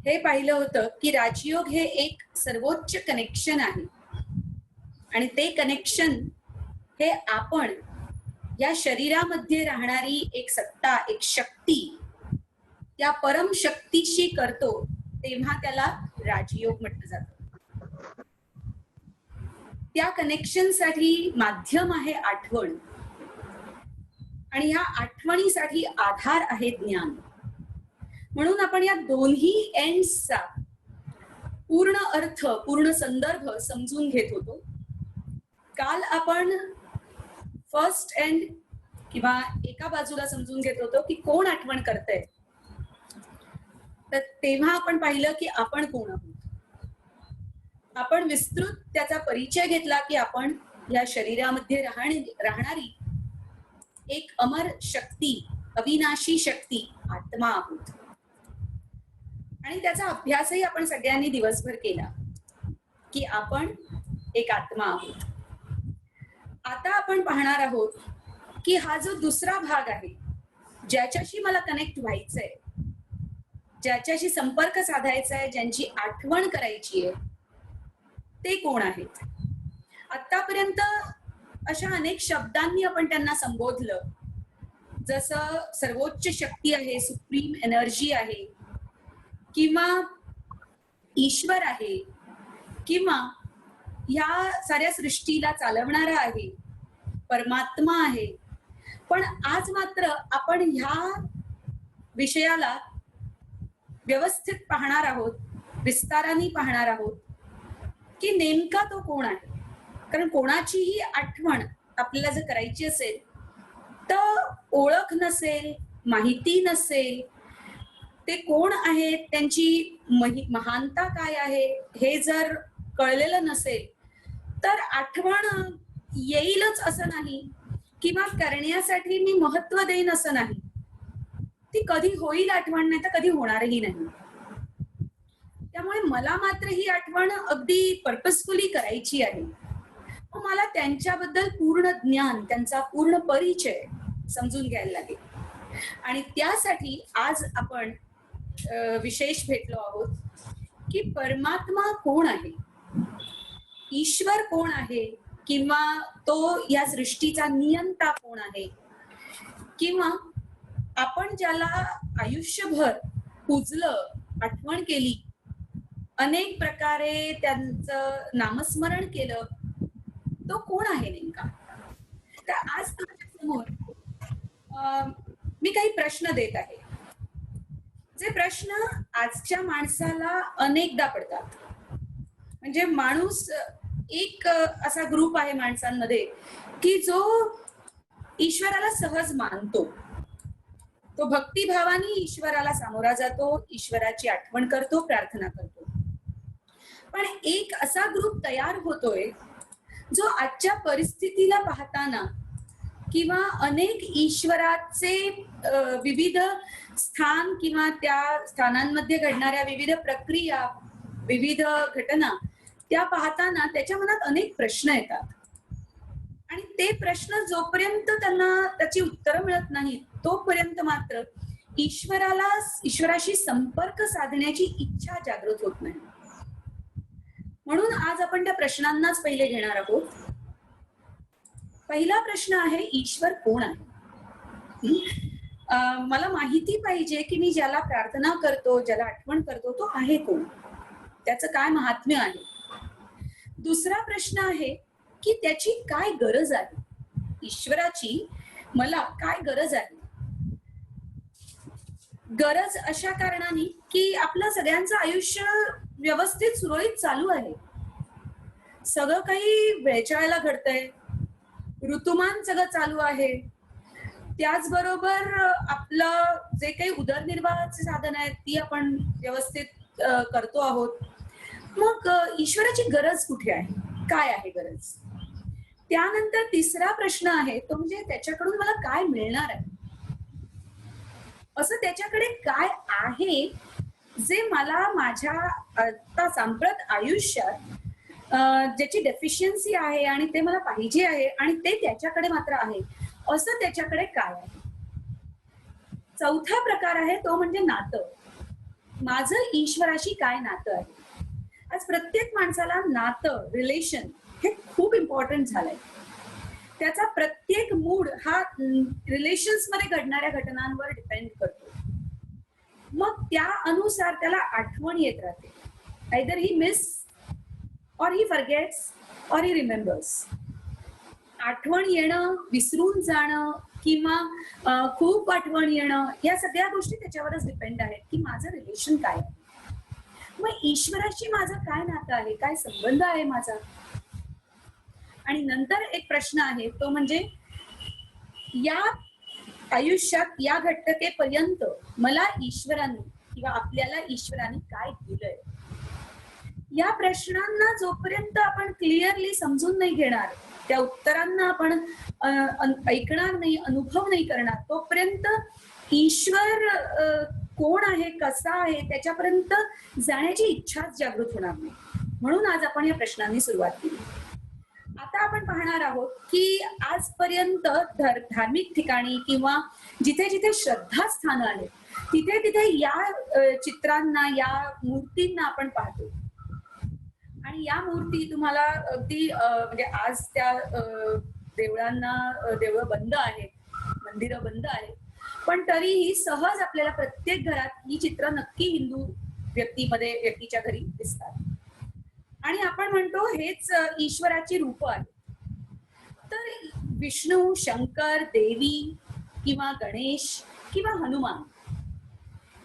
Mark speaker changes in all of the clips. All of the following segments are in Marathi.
Speaker 1: हे पाहिलं होतं की राजयोग हे एक सर्वोच्च कनेक्शन आहे आणि ते कनेक्शन हे आपण या शरीरामध्ये राहणारी एक सत्ता, एक शक्ती, त्या परम शक्तीशी करतो, तेव्हा त्याला राजयोग म्हटलं जातं. त्या कनेक्शनसाठी माध्यम आहे आठवण आणि ह्या आठवणीसाठी आधार आहे ज्ञान. म्हणून आपण या दोन्ही एंड्सचा पूर्ण अर्थ, पूर्ण संदर्भ समजून घेत होतो. काल आपण फर्स्ट एंड किंवा एका बाजूला समजून घेत होतो की कोण आठवण करतंय. तर तेव्हा आपण पाहिलं की आपण कोण आहोत. आपण विस्तृत त्याचा परिचय घेतला की आपण या शरीरामध्ये राहणारी एक अमर शक्ती, अविनाशी शक्ती आत्मा आहोत. आणि त्याचा अभ्यासही आपण सगळ्यांनी दिवसभर केला की आपण एक आत्मा आहोत. आता आपण पाहणार आहोत की हा जो दुसरा भाग आहे, ज्याच्याशी मला कनेक्ट व्हायचंय, ज्याच्याशी संपर्क साधायचा आहे, ज्यांची आठवण करायची आहे, ते कोण आहेत. आतापर्यंत अशा अनेक शब्दांनी आपण त्यांना संबोधलं, जसं सर्वोच्च शक्ती आहे, सुप्रीम एनर्जी आहे, किंवा ईश्वर आहे, किंवा ह्या साऱ्या सृष्टीला चालवणारा आहे, परमात्मा आहे. पण आज मात्र आपण ह्या विषयाला व्यवस्थित पाहणार आहोत, विस्ताराने पाहणार आहोत की नेमका तो कोण आहे. कारण कोणाचीही आठवण आपल्याला जर करायची असेल तर ओळख नसेल, माहिती नसेल, ते कोण आहेत, त्यांची महानता काय आहे हे जर कळलेलं नसेल तर आठवण येईलच असं नाही, किंवा करण्यासाठी मी महत्व देईन असं नाही. ती कधी होईल आठवण, नाही तर कधी होणारही नाही. त्यामुळे मला मात्र ही आठवण अगदी पर्पजफुली करायची आहे. मला त्यांच्याबद्दल पूर्ण ज्ञान, त्यांचा पूर्ण परिचय समजून घ्यायला लागेल. आणि त्यासाठी आज आपण विशेष भेटलो आहोत की परमात्मा कोण आहे, ईश्वर कोण आहे, किंवा तो या सृष्टीचा नियंता कोण आहे, किंवा आपण ज्याला आयुष्यभर पूजलं, आठवण केली, अनेक प्रकारे त्यांचं नामस्मरण केलं, तो कोण आहे नेमका. तर आज तुमच्या समोर मी काही प्रश्न देत आहे, जे प्रश्न आजच्या माणसाला अनेकदा पडतात. म्हणजे माणूस एक असा ग्रुप आहे माणसांमध्ये की जो ईश्वराला सहज मानतो, तो भक्तिभावाने ईश्वराला सामोरा जातो, ईश्वराची आठवण करतो, प्रार्थना करतो. पण एक असा ग्रुप तयार होतोय जो आजच्या परिस्थितीला पाहताना, किंवा अनेक ईश्वराचे विविध स्थान किंवा त्या स्थानांमध्ये घडणाऱ्या विविध प्रक्रिया, विविध घटना त्या पाहताना त्याच्या मनात अनेक प्रश्न येतात. आणि ते प्रश्न जोपर्यंत त्यांना त्याची उत्तरं मिळत नाहीत तोपर्यंत मात्र ईश्वराशी संपर्क साधण्याची इच्छा जागृत होत नाही. म्हणून आज आपण त्या प्रश्नांनाच पहिले घेणार आहोत. पहिला प्रश्न आहे, ईश्वर कोण आहे. मला माहिती पाहिजे की मी ज्याला प्रार्थना करतो, ज्याला आठवण करतो, तो आहे कोण, त्याचं काय महात्म्य आहे. दुसरा प्रश्न आहे की त्याची काय गरज आहे, ईश्वराची मला काय गरज आहे. गरज अशा कारणाने की आपलं सगळ्यांचं आयुष्य व्यवस्थित सुरळीत चालू आहे, सगळं काही वेळच्या वेळेला घडतंय, ऋतुमान सगळं चालू आहे, त्याचबरोबर आपलं जे काही उदरनिर्वाहाचे साधन आहेत ती आपण व्यवस्थित करतो आहोत. मग ईश्वराची गरज कुठे आहे, काय आहे गरज. त्यानंतर तिसरा प्रश्न आहे तो म्हणजे त्याच्याकडून मला काय मिळणार आहे, असं त्याच्याकडे काय आहे जे मला माझ्या आता सांप्रत आयुष्यात ज्याची डेफिशियन्सी आहे आणि ते मला पाहिजे आहे आणि ते त्याच्याकडे मात्र आहे, असं त्याच्याकडे काय आहे. चौथा प्रकार आहे तो म्हणजे नातं. माझं ईश्वराशी काय नातं आहे. आज प्रत्येक माणसाला नातं, रिलेशन हे खूप इम्पॉर्टंट झालंय. त्याचा प्रत्येक मूड हा रिलेशन्स मध्ये घडणाऱ्या घटनांवर डिपेंड करतो. मग त्या अनुसार त्याला आठवण येत राहते. आयदर ही मिस और ही फॉरगेट्स और ही रिमेंबर्स. आठवण येणं, विसरून जाणं किंवा खूप आठवण येणं, या सगळ्या गोष्टी त्याच्यावरच डिपेंड आहेत की माझं रिलेशन काय आहे. मग ईश्वराशी माझं काय नातं आहे, काय संबंध आहे माझा. आणि नंतर एक प्रश्न आहे तो म्हणजे या आयुष्यात या घटनेपर्यंत मला ईश्वराने किंवा आपल्याला ईश्वराने काय दिलंय. या प्रश्नांना जोपर्यंत आपण क्लिअरली समजून नाही घेणार, त्या उत्तरांना आपण ऐकणार नाही, अनुभव नाही करणार, तोपर्यंत ईश्वर कोण आहे, कसा आहे, त्याच्यापर्यंत जाण्याची इच्छाच जागृत होणार नाही. म्हणून आज आपण या प्रश्नांनी सुरुवात केली. आता आपण पाहणार आहोत की आजपर्यंत धार्मिक ठिकाणी किंवा जिथे जिथे श्रद्धास्थानं आहेत तिथे तिथे या चित्रांना, या मूर्तींना आपण पाहतो. आणि या मूर्ती तुम्हाला अगदी म्हणजे आज त्या देवळांना, देवळं बंद आहेत, मंदिरं बंद आहेत, पण तरीही सहज आपल्याला प्रत्येक घरात ही चित्र नक्की हिंदू व्यक्तीच्या घरी दिसतात. आणि आपण म्हणतो हेच ईश्वराची रूप आहेत. तर विष्णू, शंकर, देवी किंवा गणेश किंवा हनुमान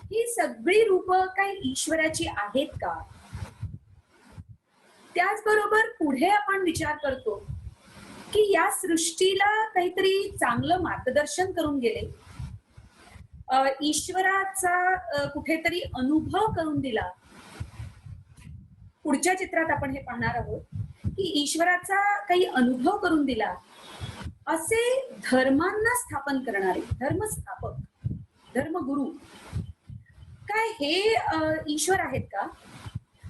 Speaker 1: ही सगळी रूप काही ईश्वराची आहेत का. त्याचबरोबर पुढे आपण विचार करतो की या सृष्टीला काहीतरी चांगलं मार्गदर्शन करून गेले, ईश्वराचा कुठेतरी अनुभव करून दिला. पुढच्या चित्रात आपण हे पाहणार आहोत की ईश्वराचा काही अनुभव करून दिला असे धर्मांना स्थापन करणारे धर्मस्थापक, धर्मगुरु काय हे ईश्वर आहेत का.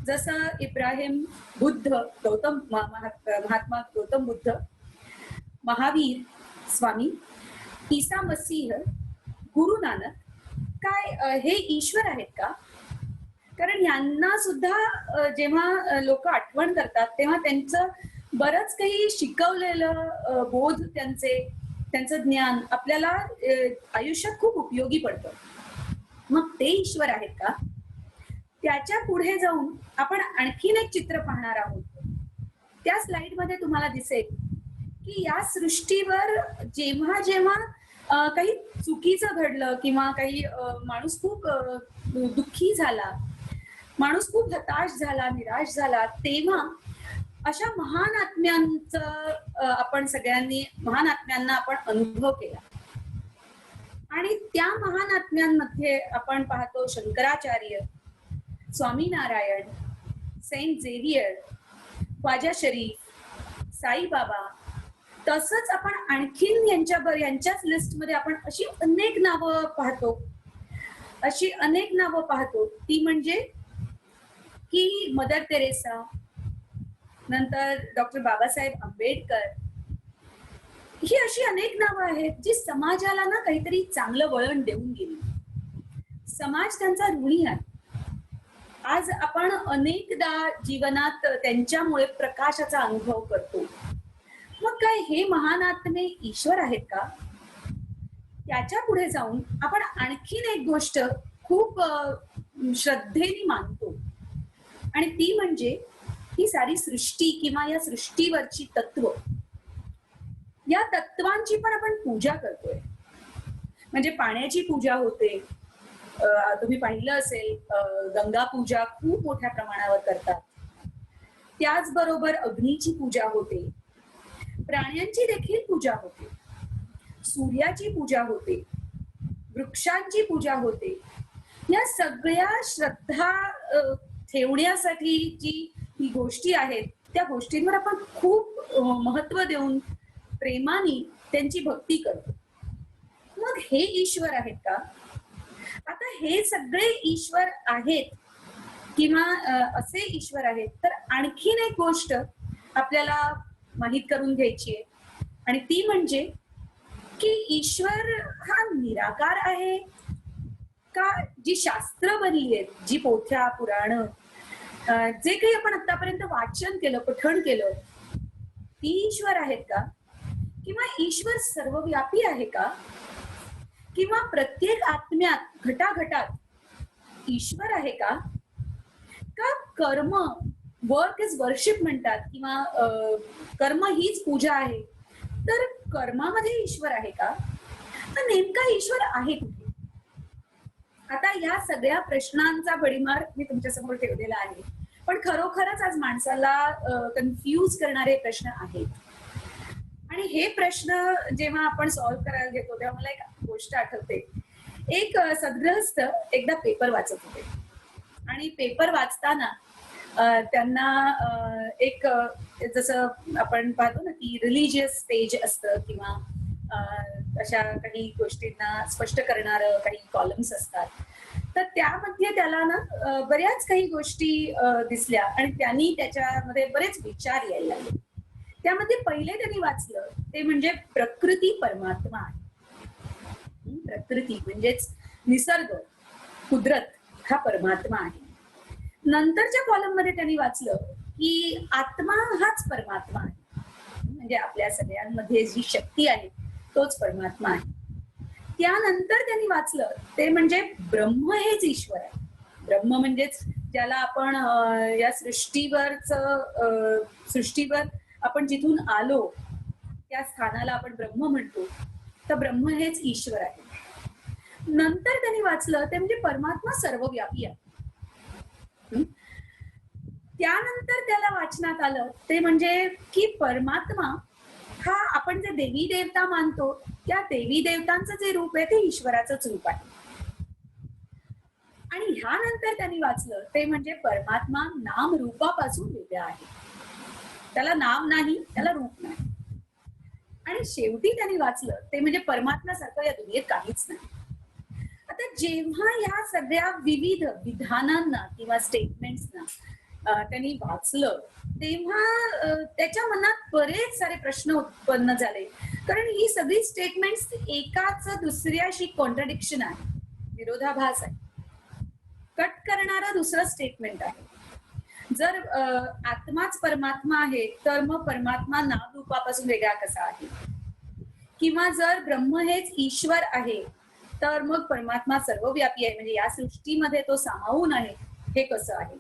Speaker 1: जसं इब्राहिम, बुद्ध, गौतम, महात्मा गौतम बुद्ध, महावीर स्वामी, ईसा मसीह, गुरु नानक, काय हे ईश्वर आहेत का. कारण यांना सुद्धा जेव्हा लोक आठवण करतात तेव्हा त्यांचं बरंच काही शिकवलेलं बोध, त्यांचं ज्ञान आपल्याला आयुष्यात खूप उपयोगी पडतं. मग ते ईश्वर आहेत का. त्याच्या पुढे जाऊन आपण आणखीन एक चित्र पाहणार आहोत. त्या स्लाइड मध्ये तुम्हाला दिसेल की या सृष्टीवर जेव्हा जेव्हा काही चुकीचं घडलं किंवा काही माणूस खूप दुःखी झाला, माणूस खूप हताश झाला, निराश झाला, तेव्हा अशा महान आत्म्यांचं आपण सगळ्यांनी, महान आत्म्यांना आपण अनुभव केला. आणि त्या महान आत्म्यांमध्ये आपण पाहतो शंकराचार्य, स्वामीनारायण, सेंट झेवियर, ख्वाजा शरीफ, साईबाबा. तसंच आपण आणखीन यांच्याच लिस्टमध्ये आपण अशी अनेक नावं पाहतो, ती म्हणजे की मदर तेरेसा, नंतर डॉक्टर बाबासाहेब आंबेडकर. ही अशी अनेक नावं आहेत जी समाजाला ना काहीतरी चांगलं वळण देऊन गेली. समाज त्यांचा ऋणी आहे. आज आपण अनेकदा जीवनात त्यांच्यामुळे प्रकाशाचा अनुभव करतो. मग काय हे महान आत्मे ईश्वर आहेत का. त्याच्या पुढे जाऊन आपण आणखीन एक गोष्ट खूप श्रद्धेने मानतो आणि ती म्हणजे ही सारी सृष्टी किंवा या सृष्टीवरची तत्व, या तत्वांची पण आपण पूजा करतोय. म्हणजे पाण्याची पूजा होते, तुम्ही पाहिलं असेल गंगा पूजा खूप मोठ्या प्रमाणावर करतात. त्याचबरोबर अग्नीची पूजा होते, प्राण्यांची देखील पूजा होते, सूर्याची पूजा होते, वृक्षांची पूजा होते. या सगळ्या श्रद्धा ठेवण्यासाठी ही गोष्टी आहेत त्या गोष्टींवर आपण खूप महत्व देऊन प्रेमाने त्यांची भक्ती करतो. मग हे ईश्वर आहेत का. आता हे सगळे ईश्वर आहेत किंवा असे ईश्वर आहेत, तर आणखीन एक गोष्ट आपल्याला माहित करून घ्यायची आहे आणि ती म्हणजे की ईश्वर हा निराकार आहे का जी शास्त्र बनली आहेत, जी पोथ्या पुराण जे काही आपण आतापर्यंत वाचन केलं, पठण केलं, ती ईश्वर आहेत का? किंवा ईश्वर सर्वव्यापी आहे का? किंवा प्रत्येक आत्म्यात घटाघटात ईश्वर आहे का? का कर्म, वर्क इज वर्शिप म्हणतात, किंवा कर्म हीच पूजा आहे, तर कर्मामध्ये ईश्वर आहे का? तर नेमका ईश्वर आहे कुठे? आता या सगळ्या प्रश्नांचा भडीमार मी तुमच्यासमोर ठेवलेला आहे, पण खरोखरच आज माणसाला कन्फ्यूज करणारे प्रश्न आहेत. आणि हे प्रश्न जेव्हा आपण सॉल्व्ह करायला घेतो तेव्हा मला एक गोष्ट आठवते. एक सद्गृहस्थ एकदा पेपर वाचत होते आणि पेपर वाचताना त्यांना एक जसं आपण पाहतो ना की रिलिजियस पेज असतं किंवा अशा काही गोष्टींना स्पष्ट करणारं काही कॉलम्स असतात, तर त्यामध्ये त्याला ना बऱ्याच काही गोष्टी दिसल्या आणि त्यांनी त्याच्यामध्ये बरेच विचार यायला लागले. त्यामध्ये पहिले त्यांनी वाचलं ते म्हणजे प्रकृती परमात्मा आहे. प्रकृती म्हणजेच निसर्ग, कुदरत हा परमात्मा आहे. नंतरच्या कॉलम मध्ये त्यांनी वाचलं की आत्मा हाच परमात्मा आहे, म्हणजे आपल्या सगळ्यांमध्ये जी शक्ती आहे तोच परमात्मा आहे. त्यानंतर त्यांनी वाचलं ते म्हणजे ब्रह्म हेच ईश्वर आहे. ब्रह्म म्हणजेच ज्याला आपण या सृष्टीवर आपण जिथून आलो त्या स्थानाला आपण ब्रह्म म्हणतो, तर ब्रह्म हेच ईश्वर आहे. नंतर त्यांनी वाचलं ते म्हणजे परमात्मा सर्वव्यापी आहे. त्यानंतर त्याला वाचनात आलं ते म्हणजे की परमात्मा हा आपण जे देवी देवता मानतो त्या देवी देवतांचं जे रूप आहे ते ईश्वराचंच रूप आहे. आणि ह्यानंतर त्यांनी वाचलं ते म्हणजे परमात्मा नाम रूपापासून वेगळा आहे, त्याला नाम नाही, त्याला रूप नाही. आणि शेवटी त्यांनी वाचलं ते म्हणजे परमात्म्यासारखं या दुनियेत काहीच नाही. आता जेव्हा या सगळ्या विविध विधानांना किंवा स्टेटमेंट्सना त्यांनी वाचलं तेव्हा त्याच्या मनात बरेच सारे प्रश्न उत्पन्न झाले, कारण ही सगळी स्टेटमेंट्स एकाच दुसऱ्याशी कॉन्ट्रडिक्शन आहे, विरोधाभास आहे. कट करणारं दुसरं स्टेटमेंट आहे. जर आत्माच परमात्मा आहे तर मग परमात्मा नाम रूपापासून वेगळा कसा आहे? किंवा जर ब्रह्म हेच ईश्वर आहे तर मग परमात्मा सर्वव्यापी आहे, म्हणजे या सृष्टीमध्ये तो सामावून आहे, हे कसं आहे?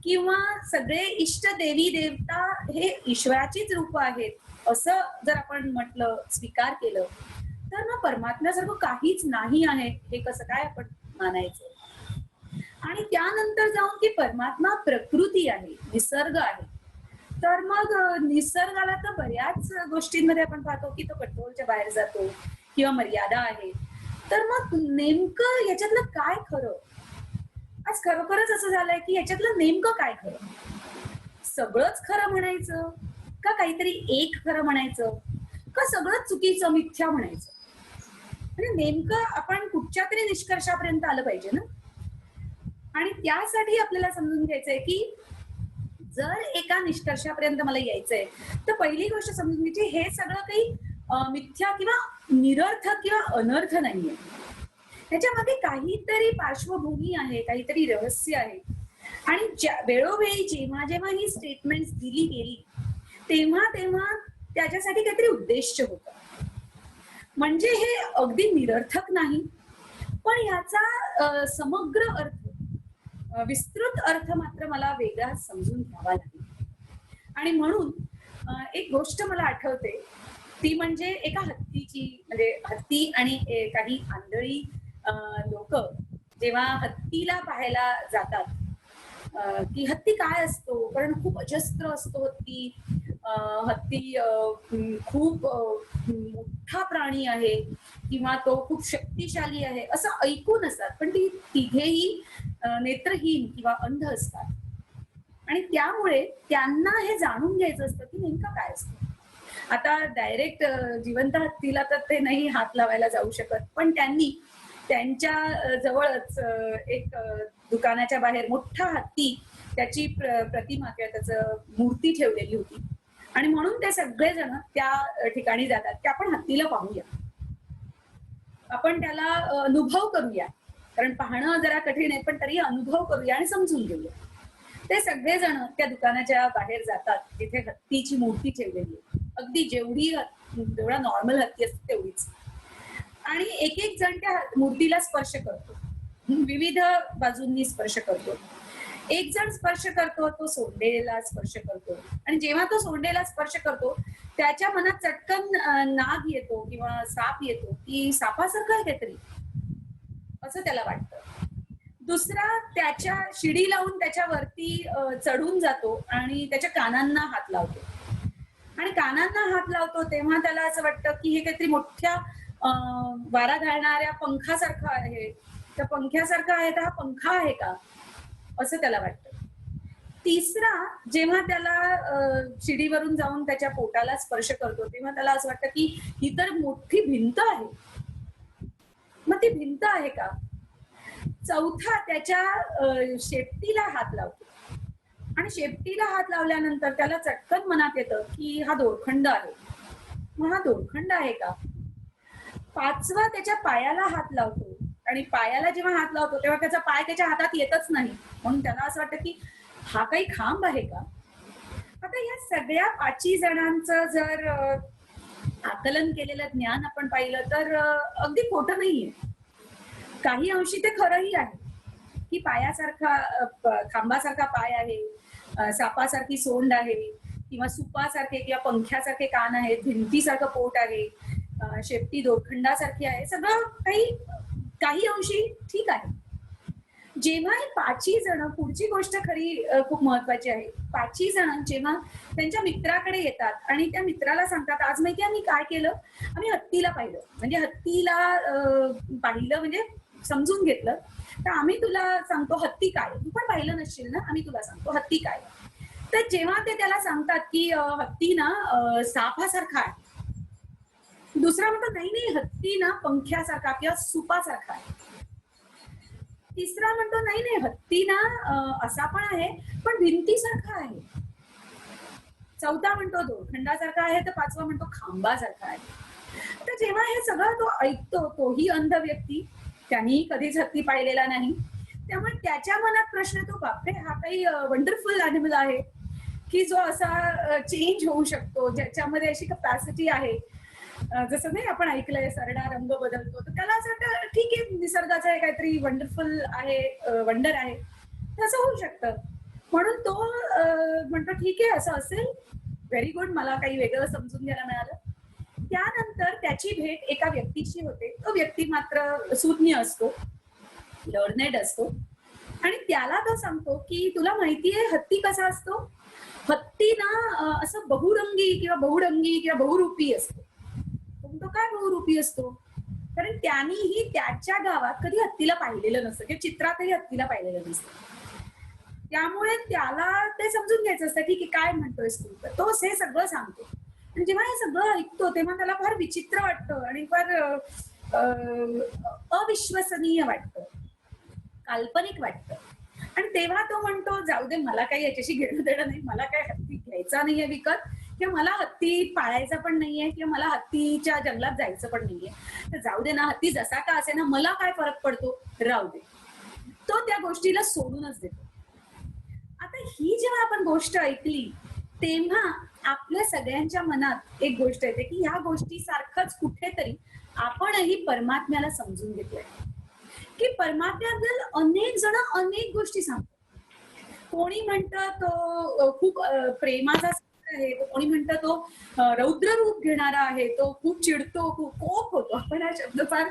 Speaker 1: किंवा सगळे इष्ट देवी देवता हे ईश्वराचीच रूप आहेत असं जर आपण म्हटलं, स्वीकार केलं, तर मग परमात्म्यासारखं काहीच नाही आहे हे कसं काय आपण मानायचं? आणि त्यानंतर जाऊन की परमात्मा प्रकृती आहे, निसर्ग आहे, तर मग निसर्गाला तर बऱ्याच गोष्टींमध्ये आपण पाहतो की तो कंट्रोलच्या बाहेर जातो किंवा मर्यादा आहे. तर मग नेमकं याच्यातलं काय खरं? आज खरोखरच असं झालंय की याच्यातलं नेमकं काय खरं? सगळंच खरं म्हणायचं का काहीतरी एक खरं म्हणायचं का सगळंच चुकीचं मिथ्या म्हणायचं? म्हणजे नेमकं आपण कुठच्या तरी निष्कर्षापर्यंत आलं पाहिजे ना. आणि त्यासाठी आपल्याला समजून घ्यायचंय की जर एका निष्कर्षापर्यंत मला यायचंय तर पहिली गोष्ट समजून घ्यायची, हे सगळं काही मिथ्या किंवा निरर्थक किंवा अनर्थ नाहीये. त्याच्यामध्ये काहीतरी पार्श्वभूमी आहे, काहीतरी रहस्य आहे. आणि वेळोवेळी जेव्हा जेव्हा ही स्टेटमेंट दिली गेली तेव्हा तेव्हा त्याच्यासाठी काहीतरी उद्देश होता. म्हणजे हे अगदी निरर्थक नाही, पण ह्याचा समग्र अर्थ, विस्तृत अर्थ मात्र मला वेगळा समजून घ्यावा लागेल. आणि म्हणून एक गोष्ट मला आठवते ती म्हणजे एका हत्तीची, म्हणजे हत्ती आणि काही आंधळी लोक जेव्हा हत्तीला पाहायला जातात की हत्ती काय असतो, कारण खूप अजस्त्र असतो हत्ती. हत्ती खूप मोठा प्राणी आहे किंवा तो खूप शक्तिशाली आहे असं ऐकून असतात, पण ती तिघेही नेत्रहीन किंवा अंध असतात. आणि त्यामुळे त्यांना हे जाणून घ्यायचं असतं की नेमकं काय असतं. आता डायरेक्ट जिवंत हत्तीला तर ते नाही हात लावायला जाऊ शकत, पण त्यांनी त्यांच्या जवळच एक दुकानाच्या बाहेर मोठा हत्ती, त्याची प्रतिमा किंवा त्याचं मूर्ती ठेवलेली होती. आणि म्हणून ते सगळेजण त्या ठिकाणी जातात की आपण हत्तीला पाहूया, आपण त्याला अनुभव करूया कारण पाहणं जरा कठीण आहे, पण तरी अनुभव करूया आणि समजून घेऊया. ते सगळेजण त्या दुकानाच्या बाहेर जातात, जिथे हत्तीची मूर्ती ठेवलेली आहे. अगदी जेवढा नॉर्मल हत्ती असते तेवढीच. आणि एक एक जण त्या मूर्तीला स्पर्श करतो, विविध बाजूंनी स्पर्श करतो. एक जण स्पर्श करतो, तो सोंडेला स्पर्श करतो, आणि जेव्हा तो सोंडेला स्पर्श करतो त्याच्या मनात चटकन नाग येतो किंवा साप येतो, की सापासारखं आहे काहीतरी असं त्याला वाटतं. दुसरा त्याच्या शिडी लावून त्याच्यावरती चढून जातो आणि त्याच्या कानांना हात लावतो, आणि कानांना हात लावतो तेव्हा त्याला असं वाटतं की हे काहीतरी मोठ्या वारा घालणाऱ्या पंखासारखं आहे, त्या पंख्यासारखं आहे, तर हा पंखा आहे का असं त्याला वाटतं. तिसरा जेव्हा त्याला शिडीवरून जाऊन त्याच्या पोटाला स्पर्श करतो तेव्हा त्याला असं वाटतं की ही तर मोठी भिंत आहे, मग ती भिंत आहे का. चौथा त्याच्या शेपटीला हात लावतो, आणि शेपटीला हात लावल्यानंतर त्याला चटकन मनात येतं की हा दोरखंड आहे, मग हा दोरखंड आहे का. पाचवा त्याच्या पायाला हात लावतो, आणि पायाला जेव्हा हात लावतो तेव्हा त्याचा पाय त्याच्या हातात येतच नाही, म्हणून त्याला असं वाटतं की हा काही खांब आहे का. आता या सगळ्या 5 जणांचं जर आकलन केलेलं ज्ञान आपण पाहिलं तर अगदी खोटं नाहीये. काही अंशी ते खरंही आहे की पायासारखा खांबासारखा पाय आहे, सापासारखी सोंड आहे, किंवा सुपासारखे किंवा पंख्यासारखे कान आहेत, भिंतीसारखं पोट आहे, शेपटी दोरखंडासारखी आहे, सगळं काही अंशी ठीक आहे. जेव्हा हे 5 जण, पुढची गोष्ट खरी खूप महत्वाची आहे, 5 जण जेव्हा त्यांच्या मित्राकडे येतात आणि त्या मित्राला सांगतात, आज माहिती आम्ही काय केलं, आम्ही हत्तीला पाहिलं, म्हणजे हत्तीला पाहिलं म्हणजे समजून घेतलं, तर आम्ही तुला सांगतो हत्ती काय, तू पण पाहिलं नसशील ना, आम्ही तुला सांगतो हत्ती काय. तर जेव्हा ते त्याला सांगतात की हत्ती ना सापासारखा आहे, दुसरा म्हणतो नाही नाही हत्ती ना पंख्यासारखा किंवा सुपासारखा आहे. तिसरा म्हणतो नाही नाही हत्ती ना असा पण आहे पण भिंतीसारखा आहे. चौथा म्हणतो दोरखंडासारखा आहे, तर पाचवा म्हणतो खांबासारखा आहे. तर जेव्हा हे सगळं तो ऐकतो, तोही अंध व्यक्ती, त्यांनी कधीच हत्ती पाहिलेला नाही, त्यामुळे त्याच्या मनात प्रश्न येतो, बापरे हा काही वंडरफुल अॅनिमल आहे की जो असा चेंज होऊ शकतो, ज्याच्यामध्ये अशी कपॅसिटी आहे. जसं नाही आपण ऐकलंय सरडा रंग बदलतो, तर त्याला असं वाटतं ठीक आहे निसर्गाचं हे काहीतरी वंडरफुल आहे, वंडर आहे, तसं होऊ शकतं. म्हणून तो म्हणतो ठीक आहे असं असेल, व्हेरी गुड, मला काही वेगळं समजून घ्यायला मिळालं. त्यानंतर त्याची भेट एका व्यक्तीशी होते. तो व्यक्ती मात्र सुज्ञ असतो, लर्नेड असतो, आणि त्याला तो सांगतो की तुला माहितीये हत्ती कसा असतो, हत्ती ना असं बहुरंगी किंवा बहुरंगी किंवा बहुरूपी असतो. तो काय बहुरूपी असतो, कारण त्यांनीही त्याच्या गावात कधी हत्तीला पाहिलेलं नसतं किंवा चित्रातही हत्तीला पाहिलेलं नसतं. त्यामुळे त्याला ते समजून घ्यायचं असतं, ठीक आहे काय म्हणतोयस तू, तर तो हे सगळं सांगतो. आणि जेव्हा हे सगळं ऐकतो तेव्हा त्याला फार विचित्र वाटतं आणि फार अविश्वसनीय वाटतं, काल्पनिक वाटतं. आणि तेव्हा तो म्हणतो जाऊ दे, मला काही याच्याशी घेणं देणं नाही, मला काय हत्ती घ्यायचा नाहीये विकत, किंवा मला हत्ती पाळायचा पण नाहीये, किंवा मला हत्तीच्या जंगलात जायचं पण नाहीये, तर जाऊ दे ना, हत्ती जसा का असे ना, मला काय फरक पडतो, राहू दे. तो त्या गोष्टीला सोडूनच देतो. आता ही जेव्हा आपण गोष्ट ऐकली तेव्हा आपल्या सगळ्यांच्या मनात एक गोष्ट येते की ह्या गोष्टी सारखंच कुठेतरी आपणही परमात्म्याला समजून घेतोय, की परमात्म्याबद्दल अनेक जण अनेक गोष्टी सांगतात. कोणी म्हणतं तो खूप प्रेमाचा आहे, कोणी म्हणतं तो रौद्र रूप घेणारा आहे, तो खूप चिडतो, खूप कोप होतो. आपण हा शब्द फार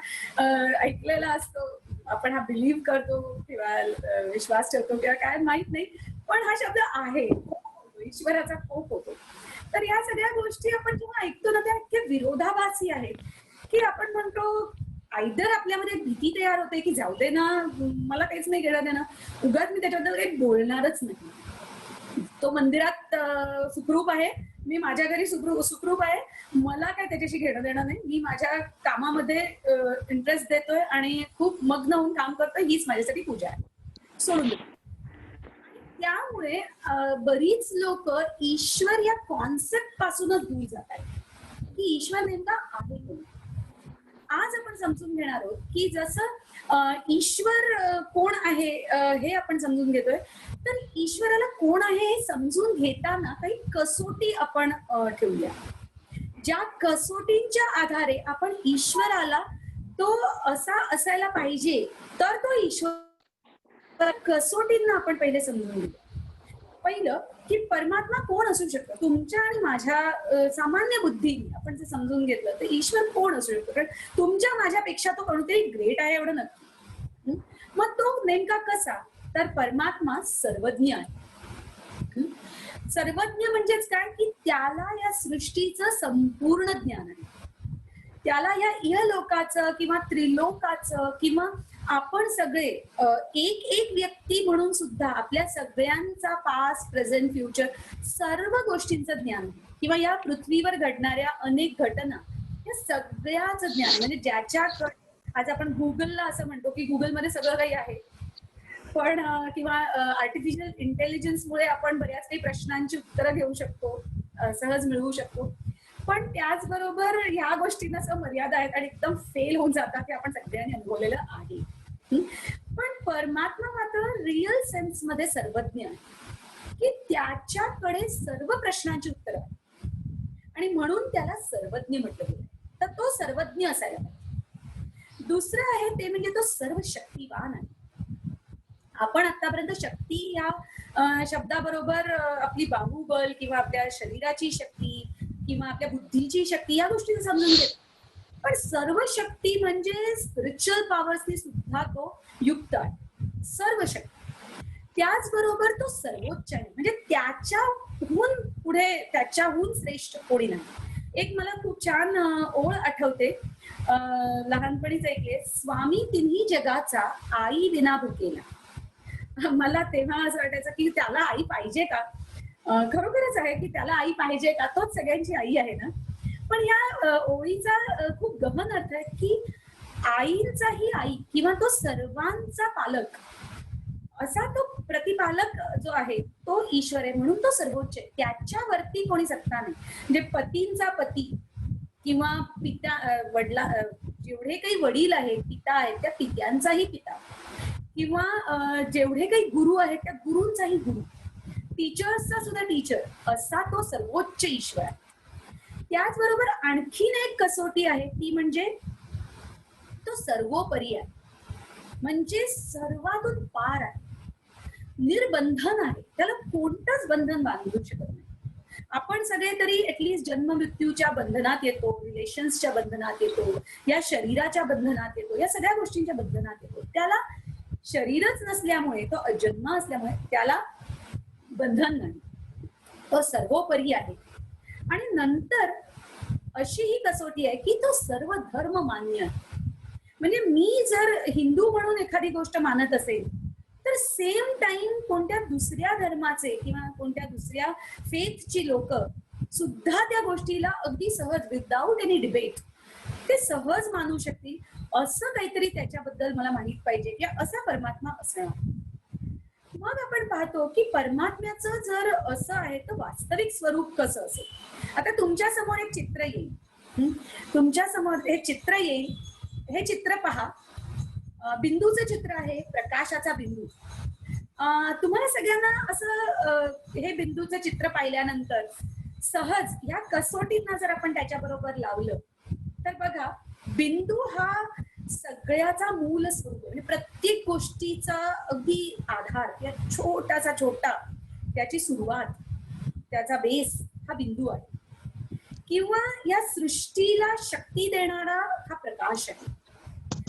Speaker 1: ऐकलेला असतो, आपण हा बिलीव्ह करतो किंवा विश्वास ठेवतो किंवा काय माहित नाही, पण हा शब्द आहे, ईश्वराचा कोप होतो. तर या सगळ्या गोष्टी आपण जेव्हा ऐकतो ना, त्या इतक्या विरोधाभासी आहेत की आपण म्हणतो आयदर आपल्यामध्ये भीती तयार होते की जाऊ दे ना, मला काहीच नाही घेणं देणं, उगाच मी त्याच्याबद्दल काही बोलणारच नाही, तो मंदिरात सुखरूप आहे, मी माझ्या घरी सुखरूप आहे, मला काय त्याच्याशी घेणं देणं नाही, मी माझ्या कामामध्ये इंटरेस्ट देतोय आणि खूप मग्न होऊन काम करतोय, हीच माझ्यासाठी पूजा आहे, सोडून देतो. त्यामुळे बरीच लोक ईश्वर या कॉन्सेप्ट पासूनच दूर जात आहेत की ईश्वर नेमका आहे. आज आपण समजून घेणार आहोत की जसं ईश्वर कोण आहे हे आपण समजून घेतोय. तर ईश्वराला कोण आहे हे समजून घेताना काही कसोटी आपण ठेवूया, ज्या कसोटींच्या आधारे आपण ईश्वराला तो असा असायला पाहिजे तर तो ईश्वर कसोटींना आपण पहिले समजून घेऊ. पहिलं की परमात्मा कोण असू शकतो. तुमच्या आणि माझ्या सामान्य बुद्धीने आपण जर समजून घेतलं तर ईश्वर कोण असू शकतो, कारण तुमच्या माझ्यापेक्षा तो कोणतरी ग्रेट आहे एवढं नक्की. मग तो नेमका कसा, तर परमात्मा सर्वज्ञ आहे. सर्वज्ञ म्हणजेच काय, की त्याला या सृष्टीचं संपूर्ण ज्ञान आहे. त्याला या इहलोकाचं किंवा त्रिलोकाचं किंवा आपण सगळे एक एक व्यक्ती म्हणून सुद्धा आपल्या सगळ्यांचा पास्ट प्रेझेंट फ्युचर सर्व गोष्टींचं ज्ञान, किंवा या पृथ्वीवर घडणाऱ्या अनेक घटना या सगळ्याच ज्ञान, म्हणजे ज्याच्याकडे आज आपण गुगलला असं म्हणतो की गुगलमध्ये सगळं काही आहे, पण किंवा आर्टिफिशियल इंटेलिजन्समुळे आपण बऱ्याच काही प्रश्नांची उत्तरं घेऊ शकतो, सहज मिळवू शकतो. पण त्याचबरोबर ह्या गोष्टींना असं मर्यादा आहेत आणि एकदम फेल होऊन जातात हे आपण सगळ्यांनी अनुभवलेलं आहे. पण परमात्मा मात्र रिअल सेन्स मध्ये सर्वज्ञ आहे, की त्याच्याकडे सर्व प्रश्नांची उत्तरं आहेत आणि म्हणून त्याला सर्वज्ञ म्हटलं गेलं. तर तो सर्वज्ञ असायला पाहिजे. दुसरं आहे ते म्हणजे तो सर्व शक्तिवान आहे. आपण आतापर्यंत शक्ती या शब्दाबरोबर आपली बाहुबल किंवा आपल्या शरीराची शक्ती किंवा आपल्या बुद्धीची शक्ती या गोष्टी समजून घेतो. पण सर्व शक्ती म्हणजे स्पिरिच्युअल पॉवर्सनी सुद्धा तो युक्त आहे. सर्व शक्ती त्याचबरोबर तो सर्वोच्च आहे, म्हणजे त्याच्याहून पुढे त्याच्याहून श्रेष्ठ कोणी नाही. एक मला खूप छान ओळ आठवते, लहानपणीच ऐकले, स्वामी तिन्ही जगाचा आई विना भुकेला. मला तेव्हा असं वाटायचं की त्याला आई पाहिजे का. खरोखरच आहे की त्याला आई पाहिजे का, तोच सगळ्यांची आई आहे ना. पण या ओळीचा खूप गहन अर्थ आहे की आईंचाही आई किंवा तो सर्वांचा पालक असा तो प्रतिपालक जो आहे तो ईश्वर आहे, म्हणून तो सर्वोच्च आहे. त्याच्यावरती कोणी सत्ता नाही. म्हणजे पतींचा पती किंवा पिता वडला जेवढे काही वडील आहेत, पिता आहेत, त्या पित्यांचाही पिता, किंवा जेवढे काही गुरु आहेत त्या गुरूंचाही गुरु, टीचर्सचा सुद्धा टीचर, असा तो सर्वोच्च ईश्वर आहे. त्याचबरोबर आणखीन एक कसोटी आहे ती म्हणजे तो सर्वोपरी आहे, म्हणजे सर्वातून पार आहे, निर्बंधन आहे, त्याला कोणतंच बंधन बांधू शकत नाही. आपण सगळे तरी ऍटलीस्ट जन्म मृत्यूच्या बंधनात येतो, रिलेशन्सच्या बंधनात येतो, या शरीराच्या बंधनात येतो, या सगळ्या गोष्टींच्या बंधनात येतो. त्याला शरीरच नसल्यामुळे, तो अजन्म असल्यामुळे त्याला बंधन नाही, तो सर्वोपरी आहे. आणि नंतर अशी ही कसोटी आहे की तो सर्व धर्म मान्य आहे. म्हणजे मी जर हिंदू म्हणून एखादी गोष्ट मानत असेल तर सेम टाइम कोणत्या दुसऱ्या धर्माचे किंवा कोणत्या दुसऱ्या फेथची लोक सुद्धा त्या गोष्टीला अगदी सहज विदाऊट एनी डिबेट ते सहज मानू शकतील. असं काहीतरी त्याच्याबद्दल मला माहित पाहिजे की असा परमात्मा असणार. मग आपण पाहतो की परमात्म्याचं जर असं आहे तर वास्तविक स्वरूप कसं असेल. आता तुमच्या समोर एक चित्र येईल, तुमच्या समोर एक चित्र येईल, हे चित्र पहा. बिंदूचं चित्र आहे, प्रकाशाचा बिंदू. तुम्हाला सगळ्यांना असं हे बिंदूचं चित्र पाहिल्यानंतर सहज या कसोटींना जर आपण त्याच्याबरोबर लावलं तर बघा, बिंदू हा सगळ्याचा मूल स्वरूप, म्हणजे प्रत्येक गोष्टीचा अगदी आधार, या छोटासा छोटा त्याची सुरुवात, त्याचा बेस हा बिंदू आहे. किंवा या सृष्टीला शक्ती देणारा हा प्रकाश आहे.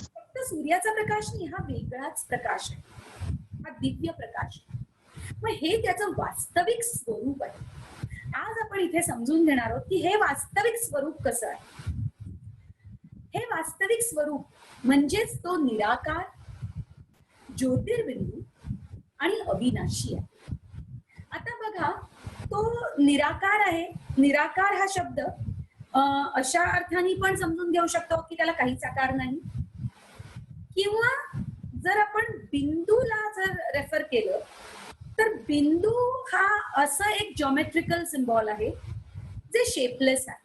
Speaker 1: फक्त सूर्याचा प्रकाश नाही, हा वेगळाच प्रकाश आहे, हा दिव्य प्रकाश आहे. मग हे त्याचं वास्तविक स्वरूप आहे. आज आपण इथे समजून घेणार आहोत की हे वास्तविक स्वरूप कसं आहे. हे वास्तविक स्वरूप म्हणजेच तो निराकार, ज्योतिर्बिंदू आणि अविनाशी आहे. आता बघा, तो निराकार आहे. निराकार हा शब्द अशा अर्थाने पण समजून घेऊ शकतो की त्याला काहीच आकार नाही, किंवा जर आपण बिंदूला जर रेफर केलं तर बिंदू हा असं एक जॉमेट्रिकल सिम्बॉल आहे जे शेपलेस आहे.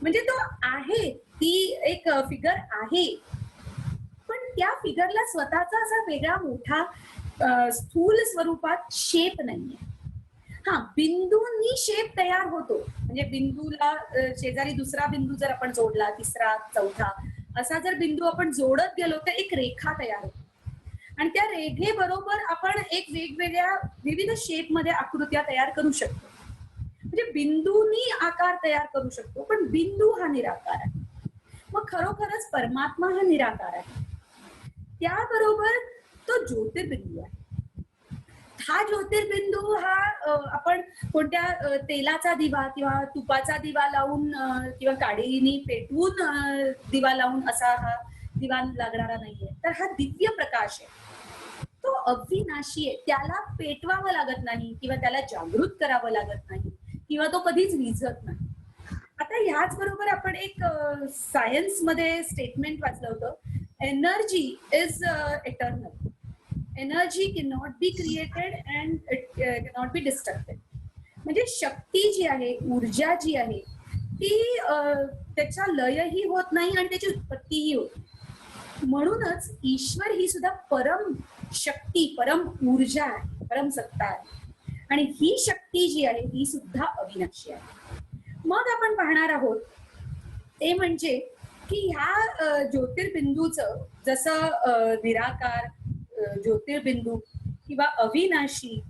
Speaker 1: म्हणजे तो आहे, ती एक फिगर आहे, पण त्या फिगरला स्वतःचा असा वेगळा मोठा स्थूल स्वरूपात शेप नाहीये. हा, बिंदूंनी शेप तयार होतो. म्हणजे बिंदूला शेजारी दुसरा बिंदू जर आपण जोडला, तिसरा, चौथा असा जर बिंदू आपण जोडत गेलो तर एक रेखा तयार होते. आणि त्या रेघेबरोबर आपण एक वेगवेगळ्या विविध शेपमध्ये आकृत्या तयार करू शकतो. म्हणजे बिंदूंनी आकार तयार करू शकतो, पण बिंदू हा निराकार आहे. मग खरोखरच परमात्मा हा निराकार आहे. त्याबरोबर तो ज्योतिर्बिंदू आहे. हा ज्योतिर्बिंदू हा आपण कोणत्या तेलाचा दिवा किंवा तुपाचा दिवा लावून किंवा काडीनी पेटवून दिवा लावून असा हा दिवा लागणारा नाहीये. तर हा दिव्य प्रकाश आहे, तो अविनाशी आहे. त्याला पेटवावं लागत नाही किंवा त्याला जागृत करावं लागत नाही किंवा तो कधीच विझत नाही. आता ह्याच बरोबर आपण एक सायन्स मध्ये स्टेटमेंट वाचलं होतं, energy is eternal. Energy cannot be created and it cannot be distracted. म्हणजे शक्ती जी आहे, ऊर्जा जी आहे ती त्याचा लयही होत नाही आणि त्याची उत्पत्तीही होत नाही. म्हणूनच ईश्वर ही सुद्धा परम शक्ती, परम ऊर्जा आहे, परम सत्ता आहे. आणि ही शक्ती जी आहे ही सुद्धा अविनाशी आहे. मग आपण पाहणार आहोत ते म्हणजे की ह्या ज्योतिर्बिंदूचं जसं निराकार ज्योतिर्बिंदू किंवा अविनाशी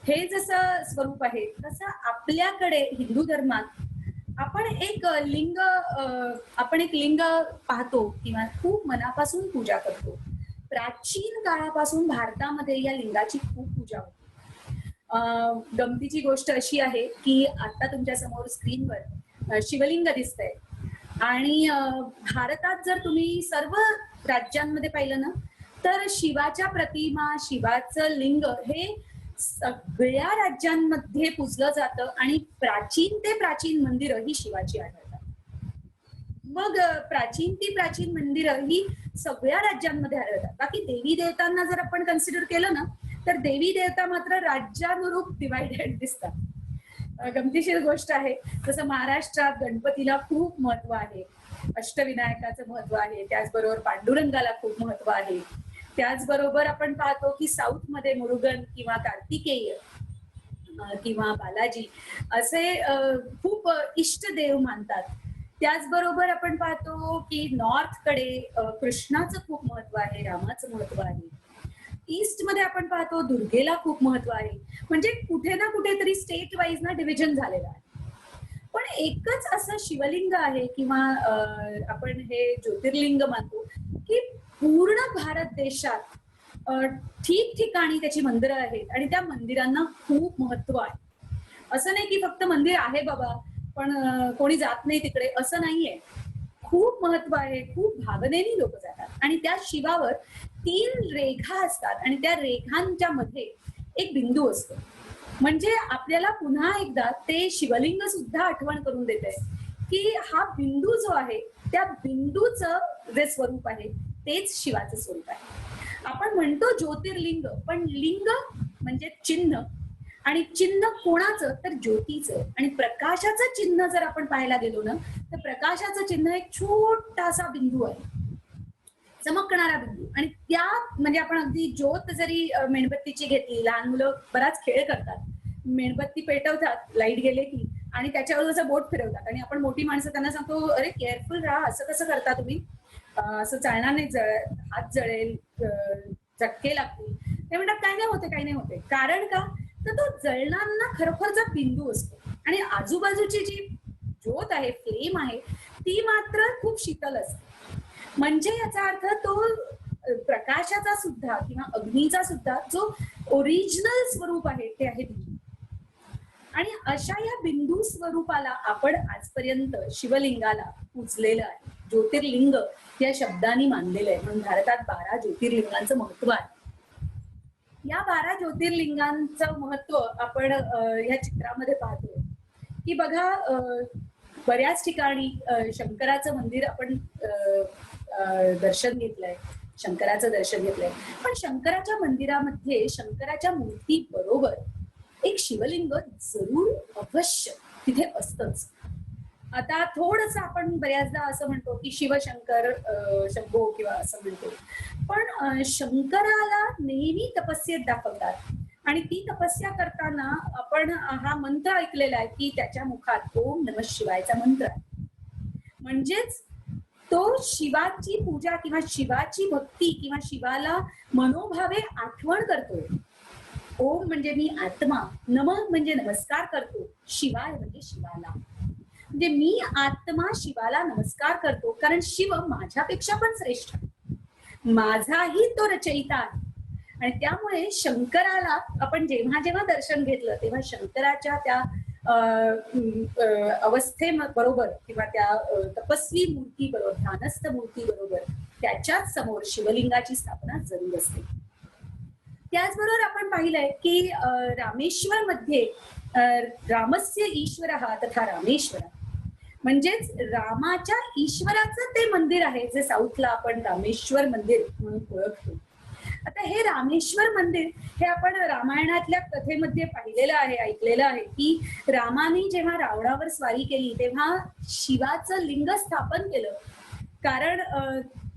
Speaker 1: हे जसं स्वरूप आहे, तसं आपल्याकडे हिंदू धर्मात आपण एक लिंग पाहतो किंवा खूप मनापासून पूजा करतो. प्राचीन काळापासून भारतामध्ये या लिंगाची खूप पूजा होती. गमतीची गोष्ट अशी आहे की आता तुमच्या समोर स्क्रीनवर शिवलिंग दिसतंय आणि भारतात जर तुम्ही सर्व राज्यांमध्ये पाहिलं ना तर शिवाच्या प्रतिमा, शिवाचं लिंग हे सगळ्या राज्यांमध्ये पूजलं जातं आणि प्राचीन ते प्राचीन मंदिरं ही शिवाची आढळतात. मग प्राचीन ती प्राचीन मंदिरं ही सगळ्या राज्यांमध्ये आढळतात. बाकी देवी देवतांना जर आपण कन्सिडर केलं ना तर देवी देवता मात्र राज्यानुरूप डिवायडेड दिसतात. गमतीशीर गोष्ट आहे, जसं महाराष्ट्रात गणपतीला खूप महत्व आहे, अष्टविनायकाचं महत्व आहे, त्याचबरोबर पांडुरंगाला खूप महत्व आहे. त्याचबरोबर आपण पाहतो की साऊथ मध्ये मुरुगन किंवा कार्तिकेय किंवा बालाजी असे खूप इष्टदेव मानतात. त्याचबरोबर आपण पाहतो की नॉर्थ कडे कृष्णाचं खूप महत्व आहे, रामाचं महत्व आहे. ईस्ट मध्ये आपण पाहतो दुर्गेला खूप महत्व आहे. म्हणजे कुठे ना कुठेतरी स्टेट वाईज ना डिव्हिजन झालेलं आहे. पण एकच असं शिवलिंग आहे किंवा आपण हे ज्योतिर्लिंग मानतो की पूर्ण भारत देशात ठिकठिकाणी त्याची मंदिरं आहेत आणि त्या मंदिरांना खूप महत्व आहे. असं नाही की फक्त मंदिर आहे बाबा पण कोणी जात नाही तिकडे, असं नाहीये. खूप महत्व आहे, खूप भावनेने लोक जातात आणि त्या शिवावर 3 रेखा असतात आणि त्या रेखांच्या मध्ये एक बिंदू असतो. म्हणजे आपल्याला पुन्हा एकदा ते शिवलिंग सुद्धा आठवण करून देत आहे की हा बिंदू जो आहे त्या बिंदूचं जे स्वरूप आहे तेच शिवाचं स्वरूप आहे. आपण म्हणतो ज्योतिर्लिंग, पण लिंग म्हणजे चिन्ह आणि चिन्ह कोणाचं तर ज्योतीचं. आणि प्रकाशाचं चिन्ह जर आपण पाहायला गेलो ना तर प्रकाशाचं चिन्ह एक छोटासा बिंदू आहे, चमकणारा बिंदू. आणि त्या म्हणजे आपण अगदी ज्योत जरी मेणबत्तीची घेतली, लहान मुलं बराच खेळ करतात, मेणबत्ती पेटवतात लाईट गेले की आणि त्याच्यावर जसं बोट फिरवतात आणि आपण मोठी माणसं त्यांना सांगतो अरे केअरफुल राहा, असं कसं करता तुम्ही, असं चालणार नाही, हात जळेल, चटके लागतील. ते म्हणतात काही नाही होते, काही नाही होते. कारण का तर तो जळणारा खरोखरचा बिंदू असतो आणि आजूबाजूची जी ज्योत आहे, फ्लेम आहे, ती मात्र खूप शीतल असते. म्हणजे याचा अर्थ तो प्रकाशाचा सुद्धा किंवा अग्नीचा सुद्धा जो ओरिजिनल स्वरूप आहे ते आहे बिंदू. आणि अशा या बिंदू स्वरूपाला आपण आजपर्यंत शिवलिंगाला पूजलेलं आहे, ज्योतिर्लिंग या शब्दाने मानलेलं आहे. म्हणून भारतात 12 ज्योतिर्लिंगांचं महत्व आहे. या 12 ज्योतिर्लिंगांचं महत्व आपण या चित्रामध्ये पाहतो की बघा, बऱ्याच ठिकाणी शंकराचं मंदिर आपण दर्शन घेतलंय, शंकराचं दर्शन घेतलंय, पण शंकराच्या मंदिरामध्ये शंकराच्या मूर्ती बरोबर एक शिवलिंग जरूर अवश्य तिथे असतंच. आता थोडस आपण बऱ्याचदा असं म्हणतो की शिवशंकर शंभो किंवा असं म्हणतो, पण शंकराला नेहमी तपस्येत दाखवतात. आणि ती तपस्या करताना आपण हा मंत्र ऐकलेला आहे की त्याच्या मुखात ओम नमः शिवायचा मंत्र आहे. म्हणजेच तो शिवाची पूजा किंवा शिवाची भक्ती किंवा शिवाला मनोभावे आठवण करतो. ओम म्हणजे मी आत्मा, नमः म्हणजे नमस्कार करतो, शिवाय म्हणजे शिवाला. म्हणजे मी आत्मा शिवाला नमस्कार करतो, कारण शिव माझ्यापेक्षा पण श्रेष्ठ, माझाही तो रचयिता आहे. आणि त्यामुळे शंकराला आपण जेव्हा जेव्हा दर्शन घेतलं तेव्हा शंकराच्या त्या अवस्थे बरोबर किंवा त्या तपस्वी मूर्ती बरोबर, ध्यानस्थ मूर्ती बरोबर त्याच्याच समोर शिवलिंगाची स्थापना जरूर असते. त्याचबरोबर आपण पाहिलंय की रामेश्वर मध्ये रामस्य ईश्वर तथा रामेश्वर, म्हणजेच रामाच्या ईश्वराचं ते मंदिर आहे जे साऊथला आपण रामेश्वर मंदिर म्हणून ओळखतो. आता हे रामेश्वर मंदिर हे आपण रामायणातल्या कथेमध्ये पाहिलेलं आहे, ऐकलेलं आहे की रामाने जेव्हा रावणावर स्वारी केली तेव्हा शिवाचं लिंग स्थापन केलं, कारण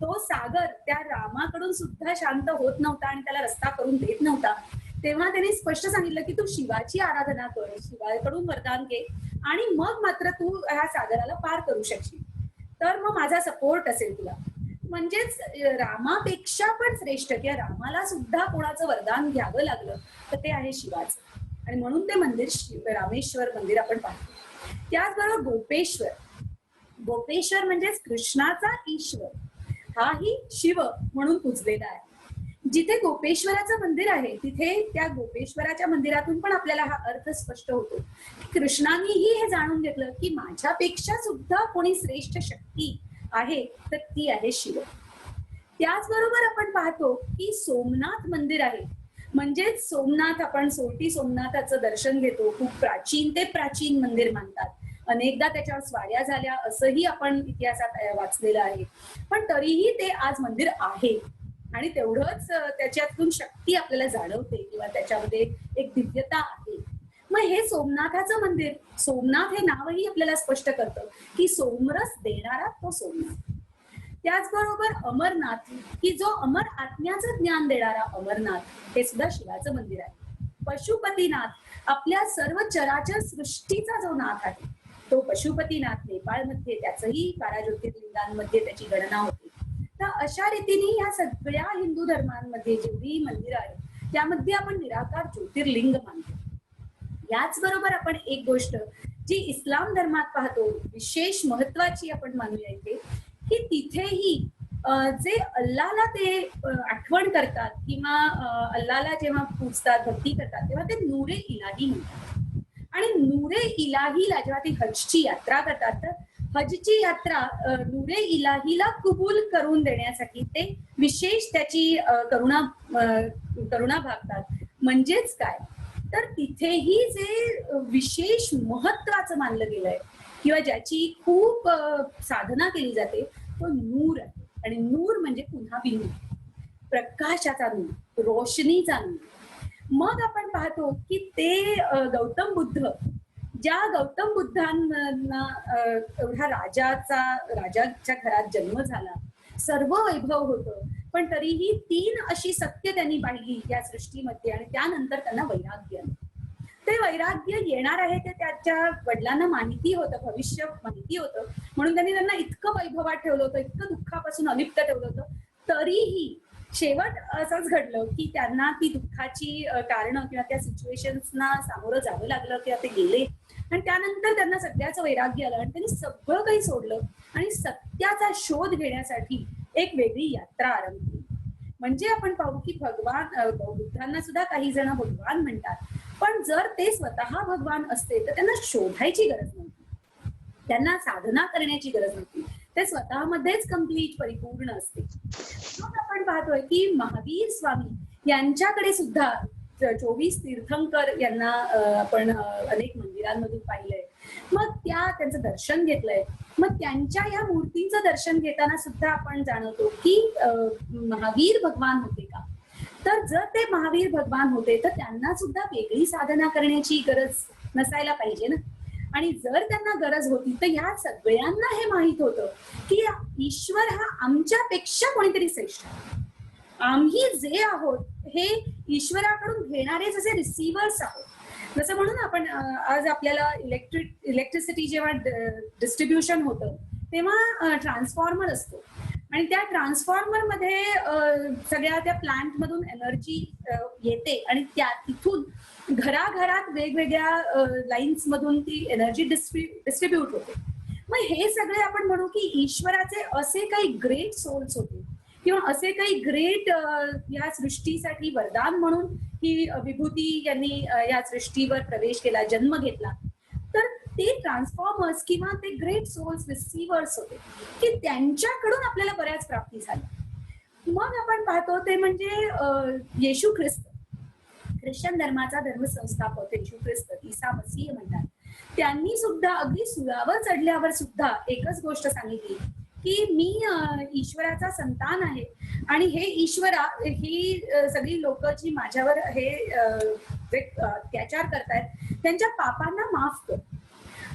Speaker 1: तो सागर त्या रामाकडून सुद्धा शांत होत नव्हता आणि त्याला रस्ता करून देत नव्हता. तेव्हा त्यांनी स्पष्ट सांगितलं की तू शिवाची आराधना कर, शिवाकडून वरदान घे आणि मग मात्र तू ह्या सागराला पार करू शकशील, तर मग माझा सपोर्ट असेल तुला. म्हणजेच रामापेक्षा पण श्रेष्ठ किंवा रामाला सुद्धा कोणाचं वरदान घ्यावं लागलं तर ते आहे शिवाचं, आणि म्हणून ते मंदिर रामेश्वर मंदिर आपण पाहतो. त्याचबरोबर गोपेश्वर, गोपेश्वर म्हणजेच कृष्णाचा ईश्वर, हाही शिव म्हणून पूजलेला आहे. जिथे गोपेश्वराचं मंदिर आहे तिथे त्या गोपेश्वराच्या मंदिरातून पण आपल्याला हा अर्थ स्पष्ट होतो की कृष्णानेही हे जाणून घेतलं की माझ्यापेक्षा सुद्धा कोणी श्रेष्ठ शक्ती आहे तर ती आहे शिव. त्याचबरोबर आपण पाहतो की सोमनाथ मंदिर आहे, म्हणजेच सोमनाथ, आपण सोरटी सोमनाथाचं दर्शन घेतो, खूप प्राचीन ते प्राचीन मंदिर मानतात, अनेकदा त्याच्यावर स्वाऱ्या झाल्या असंही आपण इतिहासात वाचलेलं आहे, पण तरीही ते आज मंदिर आहे आणि तेवढंच त्याच्यातून शक्ती आपल्याला जाणवते किंवा त्याच्यामध्ये एक दिव्यता आहे. मग हे सोमनाथाचं मंदिर, सोमनाथ हे नावही आपल्याला स्पष्ट करतं की सोमरस देणारा तो सोमनाथ. त्याचबरोबर अमरनाथ, की जो अमर आत्म्याचं ज्ञान देणारा अमरनाथ, हे सुद्धा शिवाचं मंदिर आहे. पशुपतीनाथ, आपल्या सर्व चराचर सृष्टीचा जो नाथ आहे तो पशुपतीनाथ, नेपाळमध्ये त्याचंही 12 ज्योतिर्लिंगांमध्ये त्याची गणना होते. तर अशा रीतीने या सगळ्या हिंदू धर्मांमध्ये जेवढी मंदिरं आहेत त्यामध्ये आपण निराकार ज्योतिर्लिंग मानतो. याचबरोबर आपण एक गोष्ट जी इस्लाम धर्मात पाहतो, विशेष महत्वाची आपण मानूया इथे, की तिथेही जे अल्लाला ते आठवण करतात किंवा अल्लाला जेव्हा पूजतात, भक्ती करतात, तेव्हा ते नूरे इलाही म्हणतात. आणि नूरे इलाहीला जेव्हा ती हजची यात्रा करतात तर हजची यात्रा नूरे इलाहीला कबूल करून देण्यासाठी ते विशेष त्याची करुणा भागतात. म्हणजेच काय, तर तिथेही जे विशेष महत्वाचं मानलं गेलंय किंवा ज्याची खूप साधना केली जाते तो नूर आहे. आणि नूर म्हणजे पुन्हा बिंदू, प्रकाशाचा नूर, रोशनीचा नूर. मग आपण पाहतो की ते गौतम बुद्ध, ज्या गौतम बुद्धांना एवढ्या राजाच्या घरात जन्म झाला, सर्व वैभव होतं, पण तरीही 3 अशी सत्य त्यांनी पाहिली या सृष्टीमध्ये आणि त्यानंतर त्यांना वैराग्य आलं. ते वैराग्य येणार आहे ते त्याच्या वडिलांना माहिती होतं, भविष्य माहिती होतं, म्हणून त्यांना इतकं वैभवात ठेवलं होतं, इतकं दुःखापासून अलिप्त ठेवलं होतं. तरीही शेवट असंच घडलं की त्यांना ती दुःखाची कारणं किंवा त्या सिच्युएशन्सना सामोरं जावं लागलं किंवा ते गेले आणि त्यानंतर त्यांना सत्याचं वैराग्य आलं आणि त्यांनी सगळं काही सोडलं आणि सत्याचा शोध घेण्यासाठी एक वेगळी यात्रा आरंभली. म्हणजे आपण पाहू की भगवान, बुद्धांना सुद्धा काही जण भगवान म्हणतात, पण जर ते स्वतः भगवान असते तर त्यांना शोधायची गरज नव्हती, त्यांना साधना करण्याची गरज नव्हती, ते स्वतःमध्येच कम्प्लीट परिपूर्ण असते. मग आपण पाहतोय की महावीर स्वामी यांच्याकडे सुद्धा 24 तीर्थंकर यांना आपण अनेक मंदिरांमधून पाहिलंय, मग त्यांचं दर्शन घेतलंय. मग त्यांच्या या मूर्तीचं दर्शन घेताना सुद्धा आपण जाणवतो की महावीर भगवान होते का, तर जर ते महावीर भगवान होते तर त्यांना सुद्धा वेगळी साधना करण्याची गरज नसायला पाहिजे ना. आणि जर त्यांना गरज होती तर ह्या सगळ्यांना हे माहित होतं की ईश्वर हा आमच्यापेक्षा कोणीतरी श्रेष्ठ आहे. आम्ही जे आहोत हे ईश्वराकडून घेणारे जसे रिसिव्हर्स आहोत. जसं म्हणून आपण आज आपल्याला इलेक्ट्रिसिटी जेव्हा डिस्ट्रीब्युशन होतं तेव्हा ट्रान्सफॉर्मर असतो आणि त्या ट्रान्सफॉर्मर मध्ये सगळ्या त्या प्लांट मधून एनर्जी येते आणि त्या तिथून घराघरात वेगवेगळ्या लाईन्स मधून ती एनर्जी डिस्ट्रीब्यूट होते. मग हे सगळे आपण म्हणू की ईश्वराचे असे काही ग्रेट सोल्स होते किंवा असे काही ग्रेट या सृष्टीसाठी वरदान म्हणून ही विभूती यांनी या सृष्टीवर प्रवेश केला, जन्म घेतला. तर ते ट्रान्सफॉर्मर्स किंवा ते ग्रेट सोल्स रिसिव्हर्स होते की त्यांच्याकडून आपल्याला बऱ्याच प्राप्ती झाल्या. मग आपण पाहतो ते म्हणजे येशू ख्रिस्त, ख्रिश्चन धर्माचा धर्मसंस्थापक येशू ख्रिस्त, ईसा मसीह म्हणतात. त्यांनी सुद्धा अगदी सुळावर चढल्यावर सुद्धा एकच गोष्ट सांगितली की मी ईश्वराचा संतान आहे आणि हे ईश्वरा ही सगळी लोक जी माझ्यावर हे अत्याचार करतायत त्यांच्या पापांना माफ कर.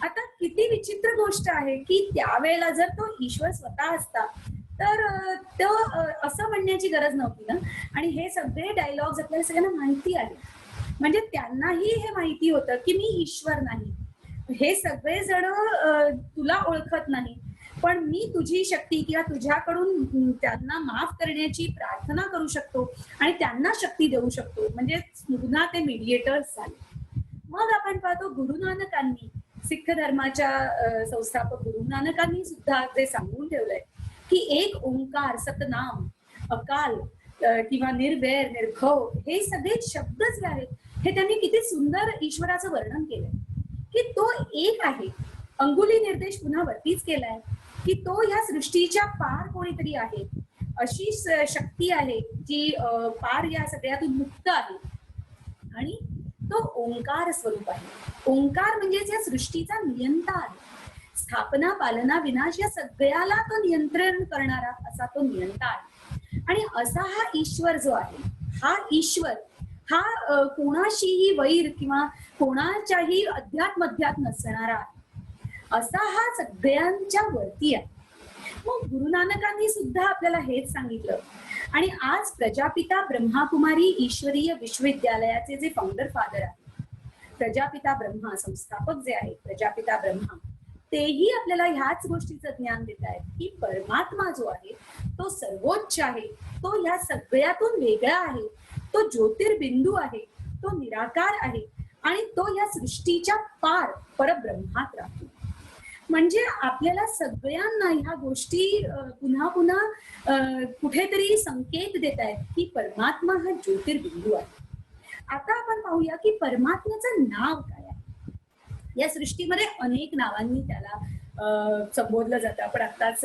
Speaker 1: आता किती विचित्र गोष्ट आहे की त्यावेळेला जर तो ईश्वर स्वतः असता तर तो असं म्हणण्याची गरज नव्हती ना. आणि हे सगळे डायलॉग्स आपल्याला सगळ्यांना माहिती आहे. म्हणजे त्यांनाही हे माहिती होतं की मी ईश्वर नाही, हे सगळेजण तुला ओळखत नाही, पण मी तुझी शक्ती किंवा तुझ्याकडून त्यांना माफ करण्याची प्रार्थना करू शकतो आणि त्यांना शक्ती देऊ शकतो. म्हणजे पुन्हा ते मीडिएटर्स झाले. मग आपण पाहतो गुरु नानकांनी, सिख धर्माच्या संस्थापक गुरु नानकांनी सुद्धा ते सांगून ठेवलंय की एक ओंकार, सतनाम, अकाल किंवा निर्वैर, निर्भव हे सगळे शब्द जे आहेत हे त्यांनी किती सुंदर ईश्वराचं वर्णन केलंय की तो एक आहे. अंगुली निर्देश पुन्हा वरतीच केलाय की तो ह्या सृष्टीच्या पार कोणीतरी आहे, अशी शक्ती आहे जी पार या सगळ्यातून मुक्त आहे आणि तो ओंकार स्वरूप आहे. ओंकार म्हणजेच या सृष्टीचा नियंता आहे. स्थापना, पालना, विनाश या सगळ्याला तो नियंत्रण करणारा असा तो नियंता आहे. आणि असा हा ईश्वर जो आहे, हा ईश्वर हा कोणाशीही वैर किंवा कोणाच्याही अध्यात्मध्यात नसणारा आहे, असा हा सगळ्यांच्या वरती आहे. मग गुरु नानकांनी सुद्धा आपल्याला हेच सांगितलं. आणि आज प्रजापिता ब्रह्माकुमारी ईश्वरीय विश्वविद्यालयाचे जे फाउंडर फादर आहेत, प्रजापिता ब्रह्मा संस्थापक जे आहेत प्रजापिता ब्रह्मा, तेही आपल्याला ह्याच गोष्टीचं ज्ञान देत आहेत की परमात्मा जो आहे तो सर्वोच्च आहे, तो ह्या सगळ्यातून वेगळा आहे, तो ज्योतिर्बिंदू आहे, तो निराकार आहे आणि तो या सृष्टीच्या पार परब्रह्मात राहतो. म्हणजे आपल्याला सगळ्यांना ह्या गोष्टी पुन्हा पुन्हा कुठेतरी संकेत देत आहेत की परमात्मा हा ज्योतिर्बिंदू आहे. आता आपण पाहूया की परमात्म्याचं नाव काय आहे. या सृष्टीमध्ये अनेक नावांनी त्याला संबोधलं जातं. आपण आत्ताच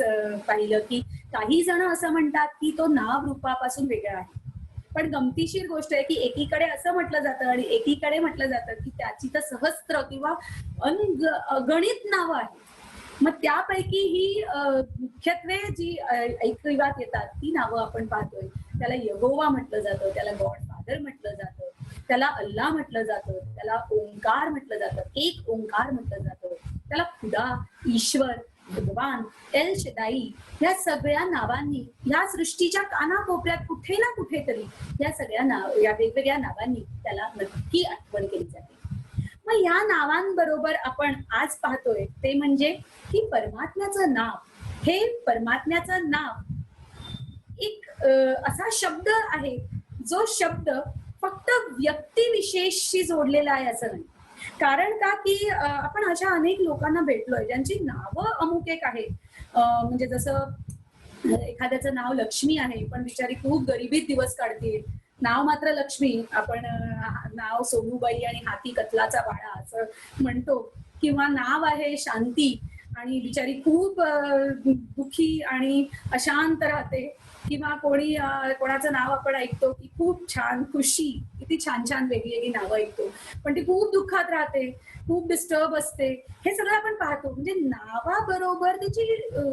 Speaker 1: पाहिलं की काही जण असं म्हणतात की तो नाव रूपापासून वेगळा आहे. पण गमतीशीर गोष्ट आहे की एकीकडे असं म्हटलं जातं आणि एकीकडे म्हटलं जातं की त्याची तर सहस्त्र किंवा अगणित नावं आहेत. मग त्यापैकी ही मुख्यत्वे जी ऐकिवात येतात ती नावं आपण पाहतोय. त्याला यहोवा म्हटलं जातं, त्याला गॉड फादर म्हटलं जातं, त्याला अल्लाह म्हटलं जातं, त्याला ओंकार म्हटलं जातं, एक ओंकार म्हटलं जातं, त्याला खुदा, ईश्वर, भगवान, एल शदाई या सगळ्या नावांनी या सृष्टीच्या कानाकोपऱ्यात कुठे ना कुठेतरी या सगळ्या या वेगवेगळ्या नावांनी त्याला नक्की आठवण केली जाते. मग या नावांबरोबर आपण आज पाहतोय ते म्हणजे की परमात्म्याचं नाव, हे परमात्म्याचं नाव एक असा शब्द आहे जो शब्द फक्त व्यक्तिविशेषशी जोडलेला आहे असं नाही. कारण का की आपण अशा अनेक लोकांना भेटलोय ज्यांची नावं अमुक एक आहे. म्हणजे जसं एखाद्याचं नाव लक्ष्मी आहे पण बिचारी खूप गरिबीत दिवस काढते, नाव मात्र लक्ष्मी. आपण नाव सोनूबाई आणि हाती कतलाचा बाळा असं म्हणतो. किंवा नाव आहे शांती आणि बिचारी खूप दुखी आणि अशांत राहते. किंवा कोणाचं नाव आपण ऐकतो की खूप छान खुशी, किती छान छान वेगळी नावं ऐकतो, पण ती खूप दुःखात राहते, खूप डिस्टर्ब असते. हे सगळं आपण पाहतो. म्हणजे नावाबरोबर त्याची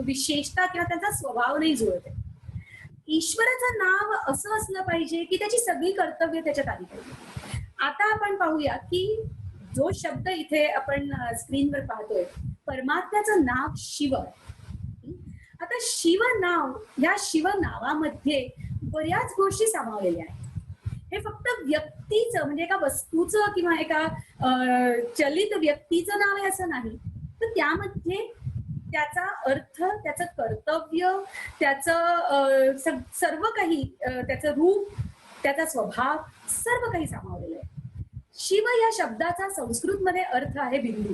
Speaker 1: विशेषता किंवा त्याचा स्वभाव नाही जुळते. ईश्वराचं नाव असं असलं पाहिजे की त्याची सगळी कर्तव्य त्याच्यात आली पाहिजे. आता आपण पाहूया की जो शब्द इथे आपण स्क्रीनवर पाहतोय, परमात्म्याचं नाव शिव. आता शिव नाव, या शिव नावामध्ये बऱ्याच गोष्टी सामावलेल्या आहेत. हे फक्त व्यक्तीचं म्हणजे एका वस्तूचं किंवा एका चलित व्यक्तीचं नाव आहे असं नाही, तर त्यामध्ये त्याचा अर्थ, त्याचं कर्तव्य, त्याचं सर्व काही, त्याचं रूप, त्याचा स्वभाव सर्व काही सामावलेलं आहे. शिव या शब्दाचा संस्कृतमध्ये अर्थ आहे बिंदू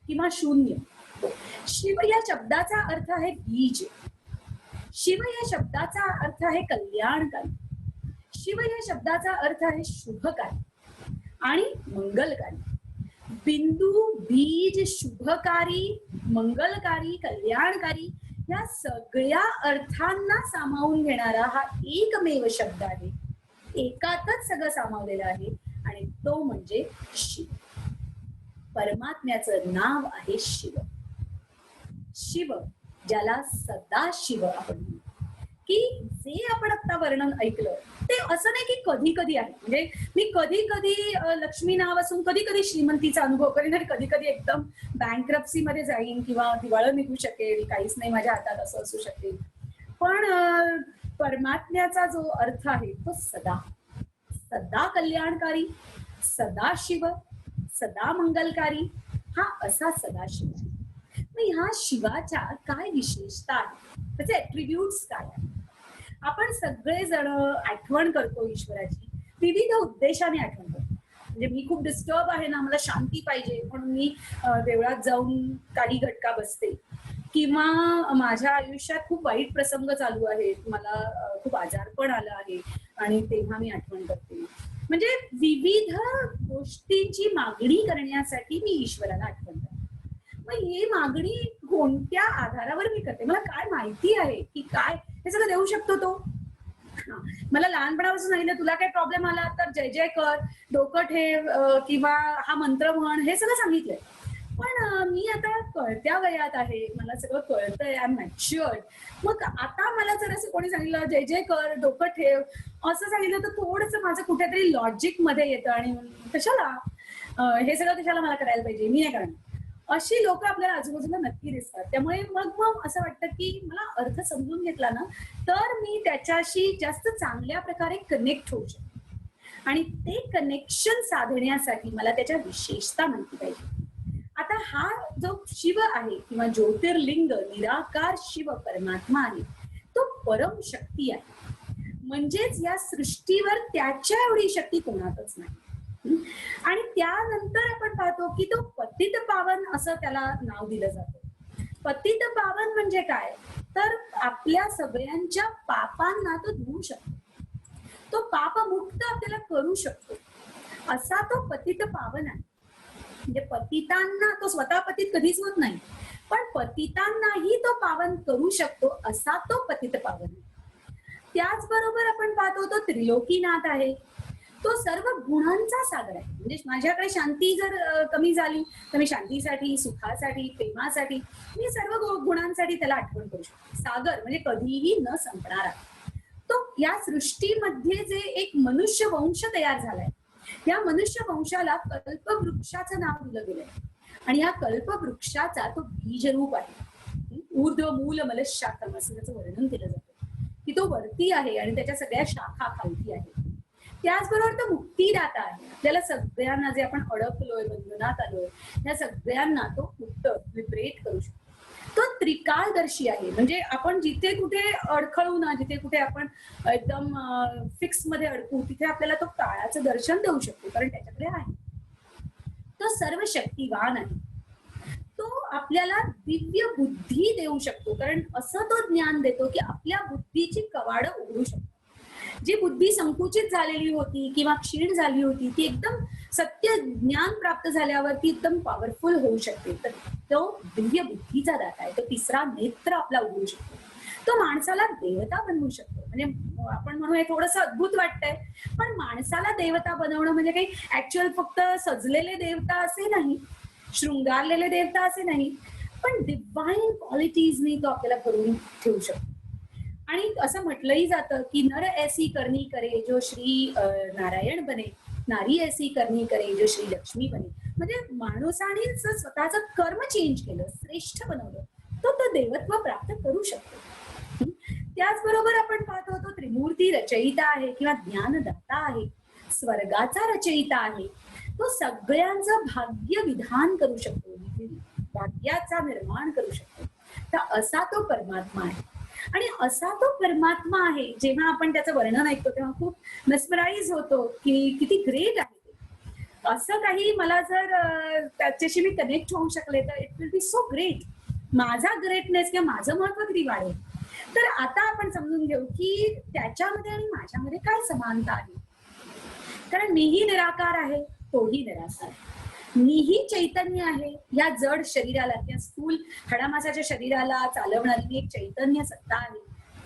Speaker 1: किंवा शून्य. शिव या शब्दाचा अर्थ आहे बीज. शिव या शब्दाचा अर्थ आहे कल्याणकारी. शिव या शब्दाचा अर्थ आहे शुभकारी आणि मंगलकारी. बिंदू, बीज, शुभकारी, मंगलकारी, कल्याणकारी या सगळ्या अर्थांना सामावून घेणारा हा एकमेव शब्द आहे. एकातच सगळं सामावलेलं आहे आणि तो म्हणजे शिव. परमात्म्याचं नाव आहे शिव. शिव, ज्याला सदाशिव आपण म्हणतो, की जे आपण आता वर्णन ऐकलं ते असं नाही की कधी कधी आहे. म्हणजे मी कधी कधी लक्ष्मी नाव असून कधी कधी श्रीमंतीचा अनुभव करीन आणि कधी कधी एकदम बँक्रप्सी मध्ये जाईन किंवा दिवाळं निघू शकेल, काहीच नाही माझ्या हातात असं असू शकेल. पण परमात्म्याचा जो अर्थ आहे तो सदा, सदा कल्याणकारी, सदा शिव, सदा मंगलकारी, हा असा सदाशिव आहे. मग ह्या शिवाच्या काय विशेषता आहे, त्याचे ऍट्रिब्यूट्स काय आहे? आपण सगळेजण आठवण करतो ईश्वराची, विविध उद्देशाने आठवण करतो. म्हणजे मी खूप डिस्टर्ब आहे ना, मला शांती पाहिजे म्हणून मी देवळात जाऊन काही घटका बसते, किंवा माझ्या आयुष्यात खूप वाईट प्रसंग चालू आहेत, मला खूप आजारपण आलं आहे आणि तेव्हा मी आठवण करते. म्हणजे विविध गोष्टींची मागणी करण्यासाठी मी ईश्वराला आठवण करते. मग ही मागणी कोणत्या आधारावर मी करते? मला काय माहिती आहे की काय हे सगळं देऊ शकतो तो? मला लहानपणापासून सांगितलं तुला काय प्रॉब्लेम आला तर जय जय कर, डोकं ठेव किंवा हा मंत्र म्हण, हे सगळं सांगितलंय. पण मी आता कळत्या वयात आहे, मला सगळं कळतंय, आय एम मॅच्युअर्ड. मग आता मला जर असं कोणी सांगितलं जय जय कर, डोकं ठेव असं सांगितलं तर थोडंसं माझं कुठेतरी लॉजिक मध्ये येतं आणि कशाला हे सगळं कशाला मला करायला पाहिजे, मी नाही करणार. अशी लोक आपल्याला आजूबाजूला नक्की दिसतात. त्यामुळे मग असं वाटतं की मला अर्थ समजून घेतला ना तर मी त्याच्याशी जास्त चांगल्या प्रकारे कनेक्ट होऊ शकते. आणि ते कनेक्शन साधण्यासाठी मला त्याच्या विशेषता माहिती पाहिजे. आता हा जो शिव आहे किंवा ज्योतिर्लिंग निराकार शिव परमात्मा आहे, तो परम शक्ती आहे. म्हणजेच या सृष्टीवर त्याच्या एवढी शक्ती कोणातच नाही. आणि त्यानंतर आपण पाहतो की तो पतित पावन असं त्याला नाव दिलं जातं. पतित पावन म्हणजे काय, तर आपल्या सगळ्यांच्या पापांना तो धुवू शकतो, तो पापमुक्त आपल्याला करू शकतो, असा तो पतित पावन आहे. म्हणजे पतितांना, तो स्वतः पतित कधीच होत नाही, पण पतितांनाही तो पावन करू शकतो असा तो पतित पावन आहे. त्याचबरोबर आपण पाहतो तो त्रिलोकीनाथ आहे, तो सर्व गुणांचा सागर आहे. म्हणजे माझ्याकडे शांती जर कमी झाली तर मी शांतीसाठी, सुखासाठी, प्रेमासाठी, मी सर्व गुणांसाठी त्याला आठवण करू शकतो. सागर म्हणजे कधीही न संपणारा. तो या सृष्टीमध्ये जे एक मनुष्य वंश तयार झालाय, या मनुष्य वंशाला कल्पवृक्षाचं नाव दिलं गेलंय. आणि या कल्पवृक्षाचा तो बीजरूप आहे. ऊर्ध्व मूल मल शाखा असं त्याचं वर्णन केलं जातं की तो वरती आहे आणि त्याच्या सगळ्या शाखा खालती आहेत. त्याचबरोबर तो मुक्तीदाता आहे. आपल्याला सगळ्यांना जे आपण अडकलोय, बंधनात आलोय, त्या सगळ्यांना तो मुक्त, लिबरेट करू शकतो. तो त्रिकाळदर्शी आहे. म्हणजे आपण जिथे कुठे अडखळू ना, जिथे कुठे आपण एकदम फिक्स मध्ये अडकू, तिथे आपल्याला तो काळाचं दर्शन देऊ शकतो, कारण त्याच्याकडे आहे. तो सर्व शक्तिवान आहे. तो आपल्याला दिव्य बुद्धी देऊ शकतो, कारण असं तो ज्ञान देतो की आपल्या बुद्धीची कवाडं उघडू शकतो. जी बुद्धी संकुचित झालेली होती किंवा क्षीण झाली होती, ती एकदम सत्य ज्ञान प्राप्त झाल्यावर ती एकदम पॉवरफुल होऊ शकते. तर तो दिव्य बुद्धीचा दाता आहे. तो तिसरा नेत्र आपला उघडू शकतो. तो माणसाला देवता बनवू शकतो. म्हणजे आपण म्हणू हे थोडंसं अद्भुत वाटतंय, पण माणसाला देवता बनवणं म्हणजे काही ऍक्च्युअल फक्त सजलेले देवता असे नाही, शृंगारलेले देवता असे नाही, पण डिवाइन क्वालिटीजनी तो आपल्याला करून ठेवू शकतो. आणि असं म्हटलंही जातं की नर ऐसी करनी करे जो श्री नारायण बने. नारी ऐसी करणी करे जो श्री लक्ष्मी बने. म्हणजे माणसाने स्वतःचं कर्म चेंज केलं, श्रेष्ठ बनवलं, तो देवत्व प्राप्त करू शकतो. त्याचबरोबर आपण पाहतो तो त्रिमूर्ती रचयिता आहे किंवा ज्ञानदाता आहे, स्वर्गाचा रचयिता आहे. तो सगळ्यांचं भाग्य विधान करू शकतो, भाग्याचा निर्माण करू शकतो. तर असा तो परमात्मा आहे. आणि असा तो परमात्मा आहे, जेव्हा आपण त्याचं वर्णन ऐकतो तेव्हा खूप मेस्मराईज होतो की किती ग्रेट आहे ते. असं काही मला जर त्याच्याशी मी कनेक्ट होऊ शकले तर it will be so great. माझा ग्रेटनेस किंवा माझं महत्व किती वाढेल. तर आता आपण समजून घेऊ की त्याच्यामध्ये आणि माझ्यामध्ये काय समानता आहे. कारण मीही निराकार आहे, तोही निराकार आहे. मीही चैतन्य आहे, या जड शरीराला किंवा स्थूल हाडामासाच्या शरीराला चालवणारी एक चैतन्य सत्ता आहे,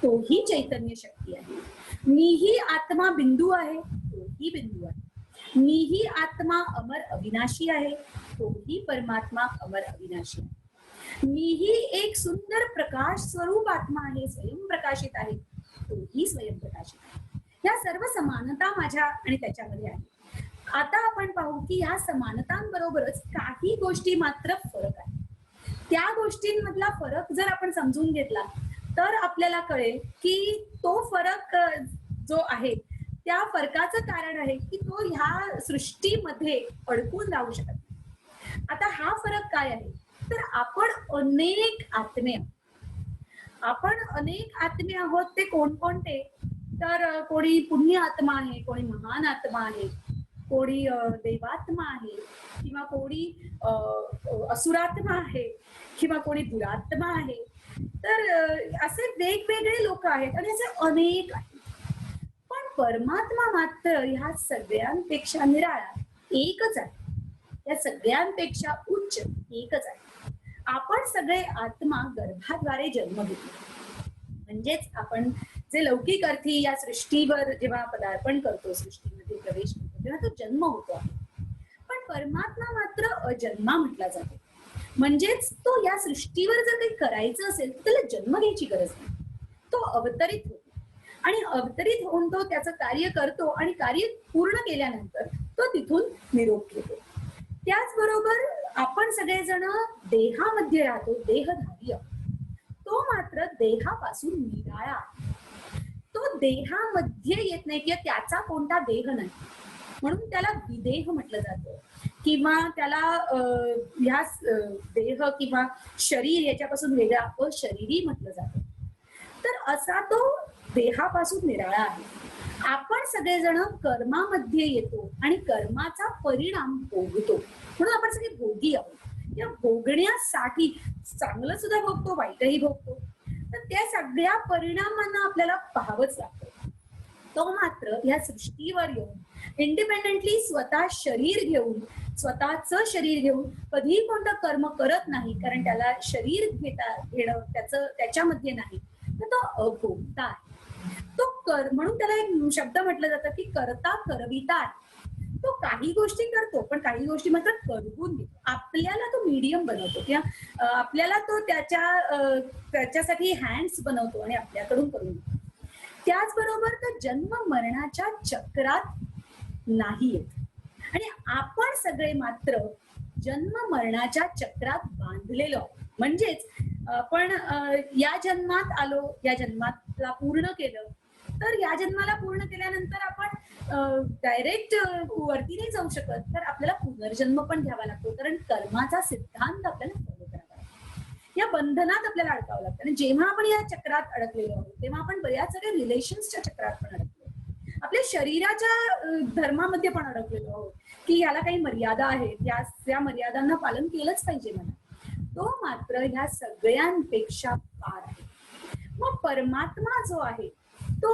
Speaker 1: तोही चैतन्य शक्ती आहे. मीही आत्मा बिंदू आहे, तोही बिंदू आहे. मीही आत्मा अमर अविनाशी आहे, तोही परमात्मा अमर अविनाशी आहे. मीही एक सुंदर प्रकाश स्वरूप आत्मा आहे, स्वयंप्रकाशित आहे, तोही स्वयंप्रकाशित आहे. या सर्व समानता माझ्या आणि त्याच्यामध्ये आहे. आता आपण पाहू की या समानतांबरोबरच काही गोष्टी मात्र फरक आहे. त्या गोष्टींमधला फरक जर आपण समजून घेतला तर आपल्याला कळेल की तो फरक जो आहे त्या फरकाचं कारण आहे की तो ह्या सृष्टीमध्ये अडकून राहू शकत नाही. आता हा फरक काय आहे तर आपण अनेक आत्मे आहोत. ते कोणकोणते तर कोणी पुण्य आत्मा आहे, कोणी महान आत्मा आहे, कोणी देवात्मा आहे, किंवा कोणी असुरात्मा आहे, किंवा कोणी दुरात्मा आहे. तर असे वेगवेगळे लोक आहेत आणि असे अनेक आहेत. पण परमात्मा मात्र ह्या सगळ्यांपेक्षा निराळा एकच आहे, या सगळ्यांपेक्षा उच्च एकच आहे. आपण सगळे आत्मा गर्भाद्वारे जन्म घेतो. म्हणजेच आपण जे लौकिक अर्थी या सृष्टीवर जेव्हा पदार्पण करतो, सृष्टीमध्ये प्रवेश करतो, तेव्हा तो जन्म होतो आहे. पण परमात्मा मात्र अजन्मा म्हटला जातो. म्हणजेच तो या सृष्टीवर जर काही करायचं असेल तर त्याला जन्म घ्यायची गरज नाही. तो अवतरित होतो आणि अवतरित होऊन तो त्याचं कार्य करतो आणि कार्य पूर्ण केल्यानंतर तो तिथून निरोप घेतो. त्याचबरोबर आपण सगळेजण देहामध्ये राहतो, देहधारी. तो मात्र देहापासून निराळा. तो देहामध्ये येत नाही किंवा त्याचा कोणता देह नाही, म्हणून त्याला विदेह म्हटलं जातं किंवा त्याला ह्या देह किंवा शरीर याच्यापासून वेगळा अशरीरी म्हटलं जातं. तर असा तो देहापासून निराळा आहे. आपण सगळेजण कर्मामध्ये येतो आणि कर्माचा परिणाम भोगतो, म्हणून आपण सगळे भोगी आहोत. या भोगण्यासाठी चांगलं सुद्धा भोगतो, वाईटही भोगतो. तर त्या सगळ्या परिणामांना आपल्याला पाहावंच लागतं. तो मात्र या सृष्टीवर येऊन इंडिपेंडेंटली स्वतः शरीर घेऊन, स्वतःचं शरीर घेऊन कधीही कोणतं कर्म करत नाही, कारण त्याला शरीर घेणं त्याच्यामध्ये नाही. तर तो अभोक्ता आहे. तो म्हणून त्याला एक शब्द म्हटलं जातं की करता करविता आहे. तो काही गोष्टी करतो पण काही गोष्टी मात्र करवून घेतो. आपल्याला तो मीडियम बनवतो किंवा आपल्याला तो त्याच्यासाठी हँड्स बनवतो आणि आपल्याकडून करून घेतो. त्याचबरोबर तो जन्म मरणाच्या चक्रात नाही येत आणि आपण सगळे मात्र जन्म मरणाच्या चक्रात बांधलेलो आहोत. म्हणजेच आपण या जन्मात आलो, या जन्माला पूर्ण केलं, तर या जन्माला पूर्ण केल्यानंतर आपण डायरेक्ट वरती नाही जाऊ शकत. तर आपल्याला पुनर्जन्म पण घ्यावा लागतो, कारण कर्माचा सिद्धांत आपल्याला फॉलो करावा लागतो. या बंधनात आपल्याला अडकावं लागतं. आणि जेव्हा आपण या चक्रात अडकलेलो आहोत तेव्हा आपण बऱ्याच सगळ्या रिलेशन्सच्या चक्रात पण अडकलो, आपल्या शरीराच्या धर्मामध्ये पण अडकलेलो आहोत की याला काही मर्यादा आहेत, या मर्यादांना पालन केलंच पाहिजे मला. तो मात्र ह्या सगळ्यांपेक्षा पार आहे. मग परमात्मा जो आहे तो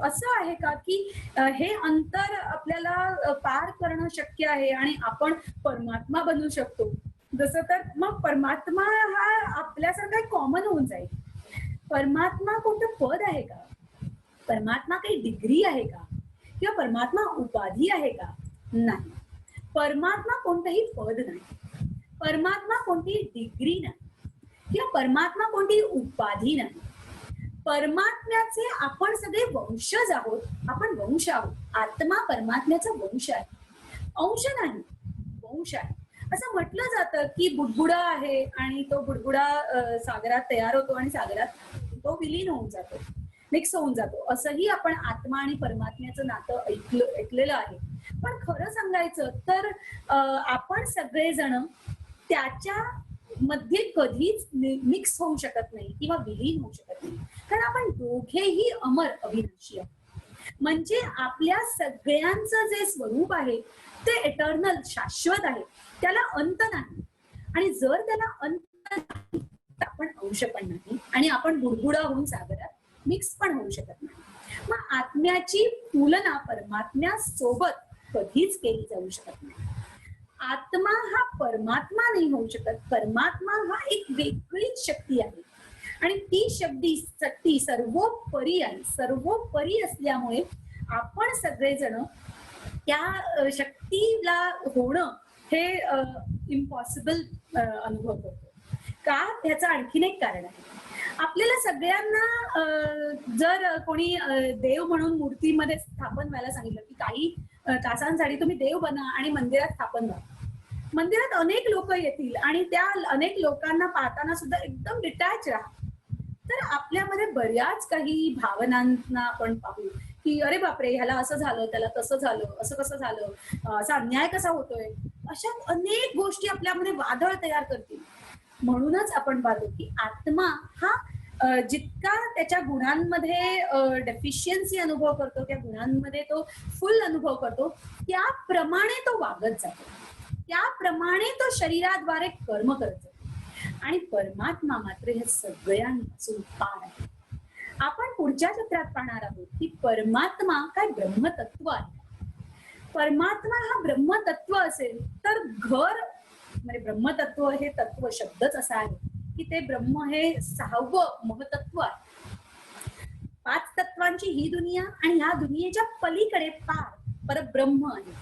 Speaker 1: असं आहे का की हे अंतर आपल्याला पार करणं शक्य आहे आणि आपण परमात्मा बनू शकतो? जसं तर मग परमात्मा हा आपल्यासारखा कॉमन होऊन जाईल. परमात्मा कोणतं पद आहे का? परमात्मा काही डिग्री आहे का? किंवा परमात्मा उपाधी आहे का? नाही. परमात्मा कोणतंही पद नाही, परमात्मा कोणतीही डिग्री नाही किंवा परमात्मा कोणतीही उपाधी नाही. परमात्म्याचे आपण सगळे वंशज आहोत, आपण वंश आहोत. आत्मा परमात्म्याचा वंश आहे, अंश नाही, वंश आहे. असं म्हटलं जातं की बुडबुडा आहे आणि तो बुडबुडा सागरात तयार होतो आणि सागरात तो विलीन होऊन जातो, मिक्स होऊन जातो. असंही आपण आत्मा आणि परमात्म्याचं नातं ऐकलेलं आहे. पण खरं सांगायचं तर आपण सगळेजण त्याच्या मध्ये कधीच मिक्स होऊ शकत नाही किंवा विलीन होऊ शकत नाही, कारण आपण दोघेही अमर अविनाशी आहोत. म्हणजे आपल्या सगळ्यांचं जे स्वरूप आहे ते एटर्नल, शाश्वत आहे, त्याला अंत नाही. आणि जर त्याला अंत नाही तर आपण अंश पण नाही आणि आपण बुडबुडा होऊन सागरात मिक्स पण होऊ शकत नाही. मग आत्म्याची तुलना परमात्म्यासोबत कधीच केली जाऊ शकत नाही. आत्मा हा परमात्मा नाही होऊ शकत. परमात्मा हा एक वेगळीच शक्ती आहे आणि ती शक्ती सर्वोपरी आहे. सर्वोपरी असल्यामुळे आपण सगळेजण त्या शक्तीला होणं हे इम्पॉसिबल अनुभव करतो. का? त्याचं आणखीन एक कारण आहे. आपल्याला सगळ्यांना जर कोणी देव म्हणून मूर्तीमध्ये स्थापन व्हायला सांगितलं की काही तासांसाठी तुम्ही देव बना आणि मंदिरात स्थापन व्हा, मंदिरात अनेक लोक येतील आणि त्या अनेक लोकांना पाहताना सुद्धा एकदम डिटॅच राहा, तर आपल्यामध्ये बऱ्याच काही भावनांना आपण पाहू की अरे बापरे, ह्याला असं झालं, त्याला तसं झालं, असं कसं झालं, असा अन्याय कसा होतोय, अशा अनेक गोष्टी आपल्यामध्ये वादळ तयार करतील. म्हणूनच आपण पाहतो की आत्मा हा जितका त्याच्या गुणांमध्ये डेफिशियन्सी अनुभव करतो, त्या गुणांमध्ये तो फुल अनुभव करतो, त्याप्रमाणे तो वागत जातो, त्याप्रमाणे तो शरीराद्वारे कर्म करत जातो. आणि परमात्मा मात्र हे सगळ्यांपासून पार आहे. आपण पुढच्या चित्रात पाहणार आहोत की परमात्मा काय ब्रह्मतत्व आहे. परमात्मा हा ब्रह्मतत्व असेल तर घर म्हणजे ब्रह्मतत्व हे तत्व शब्दच असा आहे की ते ब्रह्म हे 6वं महतत्व आहे. 5 तत्वांची ही दुनिया आणि ह्या दुनियेच्या पलीकडे पार परब्रह्म आहे.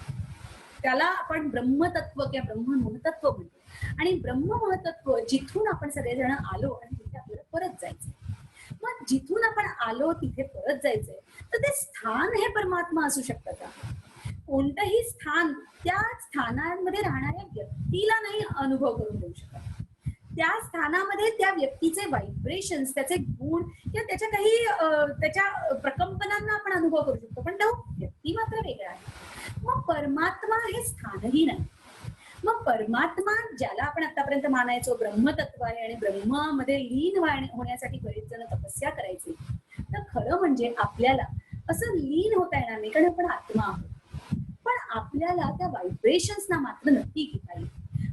Speaker 1: त्याला आपण ब्रह्मतत्व किंवा ब्रह्म महतत्व म्हणतो. आणि ब्रह्म महतत्व जिथून आपण सगळेजण आलो आणि तिथे आपल्याला परत जायचंय. मग जिथून आपण आलो तिथे परत जायचंय, तर ते स्थान हे परमात्मा असू शकतं का? कोणतंही स्थान त्या स्थानामध्ये राहणाऱ्या व्यक्तीला नाही अनुभव करून देऊ शकत. त्या स्थानामध्ये त्या व्यक्तीचे व्हायब्रेशन्स, त्याचे गुण किंवा त्याच्या काही त्याच्या प्रकंपनांना आपण अनुभव करू शकतो, पण तो व्यक्ती मात्र वेगळा आहे. मग परमात्मा हे स्थानही नाही. मग परमात्मा ज्याला आपण आतापर्यंत मानायचो ब्रह्मतत्व आहे आणि ब्रह्मामध्ये लीन होण्यासाठी बरेच जण तपस्या करायचे, तर खरं म्हणजे आपल्याला असं लीन होता येणार नाही, कारण आपण आत्मा आहोत. पण आपल्याला त्या व्हायब्रेशन्सना मात्र नक्की घेता येईल.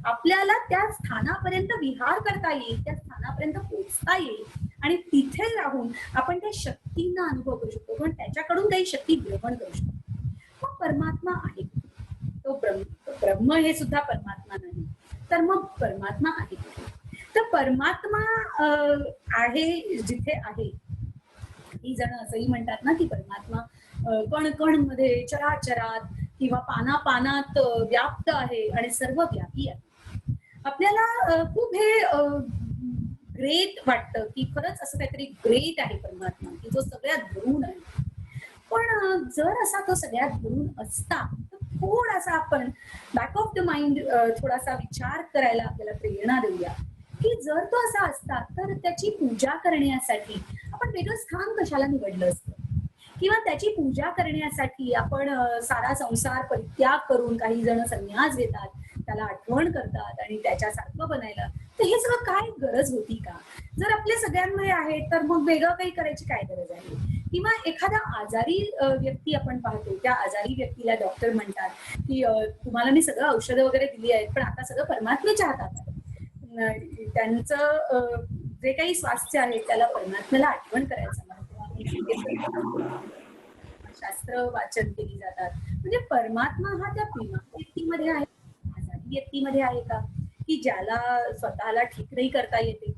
Speaker 1: आपल्याला त्या स्थानापर्यंत विहार करता येईल, त्या स्थानापर्यंत पोहोचता येईल आणि तिथे राहून आपण त्या शक्तींना अनुभव करू शकतो, पण त्याच्याकडून काही शक्ती ग्रहण करू शकतो. मग परमात्मा आहे तो ब्रह्म हे सुद्धा परमात्मा नाही, तर मग परमात्मा आहे कुठे? तर परमात्मा आहे जिथे आहे. काही जण असंही म्हणतात ना की परमात्मा कण कण मध्ये, चराचरात किंवा पानापानात व्याप्त आहे आणि सर्व व्यापी आहे. आपल्याला खूप हे ग्रेट वाटतं की खरंच असं काहीतरी ग्रेट आहे परमात्मा, की जो सगळ्यात धरून आहे. पण जर असा तो सगळ्यात धरून असता तर थोडासा आपण बॅक ऑफ द माइंड थोडासा विचार करायला आपल्याला प्रेरणा देऊया की जर तो असा असता तर त्याची पूजा करण्यासाठी आपण वेगळं स्थान कशाला निवडलं असतं, किंवा त्याची पूजा करण्यासाठी आपण सारा संसार परित्याग करून काही जण संन्यास घेतात, त्याला आठवण करतात आणि त्याच्यासारखं बनायला, तर हे सगळं काय गरज होती का? जर आपल्या सगळ्यांमध्ये आहे तर मग वेगळं काही करायची काय गरज आहे? किंवा एखादा आजारी व्यक्ती आपण पाहतो, त्या आजारी व्यक्तीला डॉक्टर म्हणतात की तुम्हाला मी सगळं औषधं वगैरे दिली आहेत, पण आता सगळं परमात्म्याच्या हातात आहे. त्यांचं जे काही स्वास्थ्य आहे त्याला परमात्म्याला आठवण करायचं शास्त्र वाचन केली जातात. म्हणजे परमात्मा हा त्या बिमार व्यक्तीमध्ये आहे, आजारी व्यक्तीमध्ये आहे का, की ज्याला स्वतःला ठीक नाही करता येते?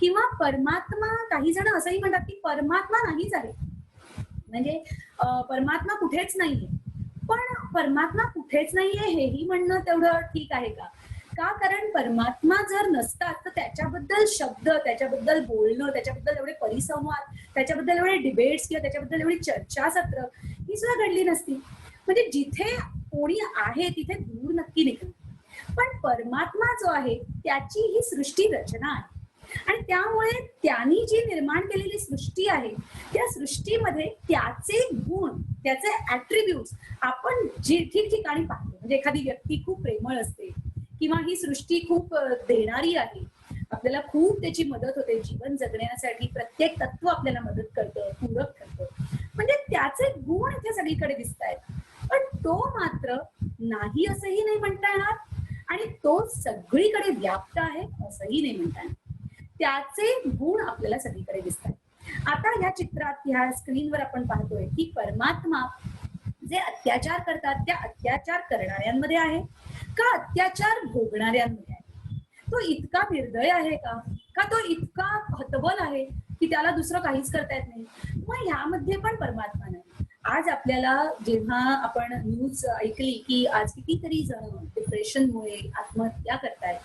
Speaker 1: किंवा परमात्मा, काही जण असंही म्हणतात की परमात्मा नाहीच आहे, म्हणजे परमात्मा कुठेच नाहीये. पण परमात्मा कुठेच नाहीये हेही म्हणणं तेवढं ठीक आहे का? का? कारण परमात्मा जर नसतात तर त्याच्याबद्दल शब्द, त्याच्याबद्दल बोलणं, त्याच्याबद्दल एवढे परिसंवाद, त्याच्याबद्दल एवढे डिबेट्स किंवा त्याच्याबद्दल एवढी चर्चासत्र ही सुद्धा घडली नसती. म्हणजे जिथे कोणी आहे तिथे धूळ नक्की निघणार, पण परमात्मा जो आहे त्याची ही सृष्टी रचना आहे आणि त्यामुळे त्यांनी जी निर्माण केलेली सृष्टी आहे त्या सृष्टीमध्ये त्याचे गुण, त्याचे ऍट्रिब्यूट्स आपण जे ठिकठिकाणी पाहतो. म्हणजे एखादी व्यक्ती खूप प्रेमळ असते किंवा ही सृष्टी खूप देणारी आहे, आपल्याला खूप त्याची मदत होते, जीवन जगण्यासाठी प्रत्येक तत्व आपल्याला मदत करतं, पूरक ठरतं, म्हणजे त्याचे गुण इथे सगळीकडे दिसत आहेत. पण तो मात्र नाही असंही नाही म्हणता येणार आणि तो सगळीकडे व्याप्त आहे असंही नाही म्हणता येणार. त्याचे गुण आपल्याला सगळीकडे दिसतात. आता ह्या चित्रात, ह्या स्क्रीनवर आपण पाहतोय की परमात्मा जे अत्याचार करतात त्या अत्याचार करणाऱ्यांमध्ये आहे का अत्याचार भोगणाऱ्यांमध्ये आहे? तो इतका निर्दय आहे का तो इतका हतबल आहे की त्याला दुसरं काहीच करता येत नाही? मग ह्यामध्ये पण परमात्मा नाही. आज आपल्याला जेव्हा आपण न्यूज ऐकली की आज कितीतरी जण डिप्रेशनमुळे आत्महत्या करतायत,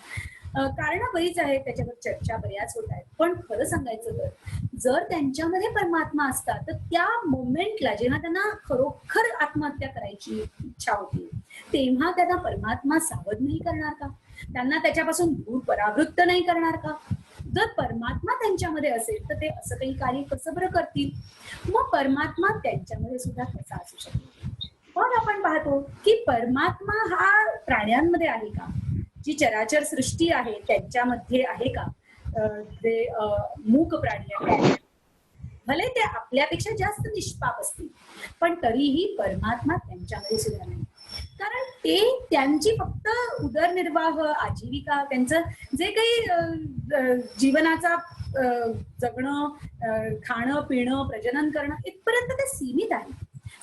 Speaker 1: कारण बरीच आहेत, त्याच्यावर चर्चा बऱ्याच होत आहेत, पण खरं सांगायचं तर जर त्यांच्यामध्ये परमात्मा असता तर त्या मोमेंटला जेव्हा त्यांना खरोखर आत्महत्या करायची इच्छा होती तेव्हा त्यांना परमात्मा सावध नाही करणार का? त्यांना त्याच्यापासून दूर परावृत्त नाही करणार का? जर परमात्मा त्यांच्यामध्ये असेल तर ते असं काही कार्य कसं बरं करतील? मग परमात्मा त्यांच्यामध्ये सुद्धा कसा असू शकेल? मग आपण पाहतो की परमात्मा हा प्राण्यांमध्ये आहे का? जी चराचर सृष्टी आहे त्यांच्यामध्ये आहे का? जे मूक प्राणी आहेत भले ते आपल्यापेक्षा जास्त निष्पाप असतील पण तरीही परमात्मा त्यांच्यामध्ये सुद्धा नाही. कारण ते त्यांची फक्त उदरनिर्वाह, आजीविका, त्यांचं जे काही जीवनाचा जगणं, खाणं पिणं प्रजनन करणं इथपर्यंत ते सीमित आहे.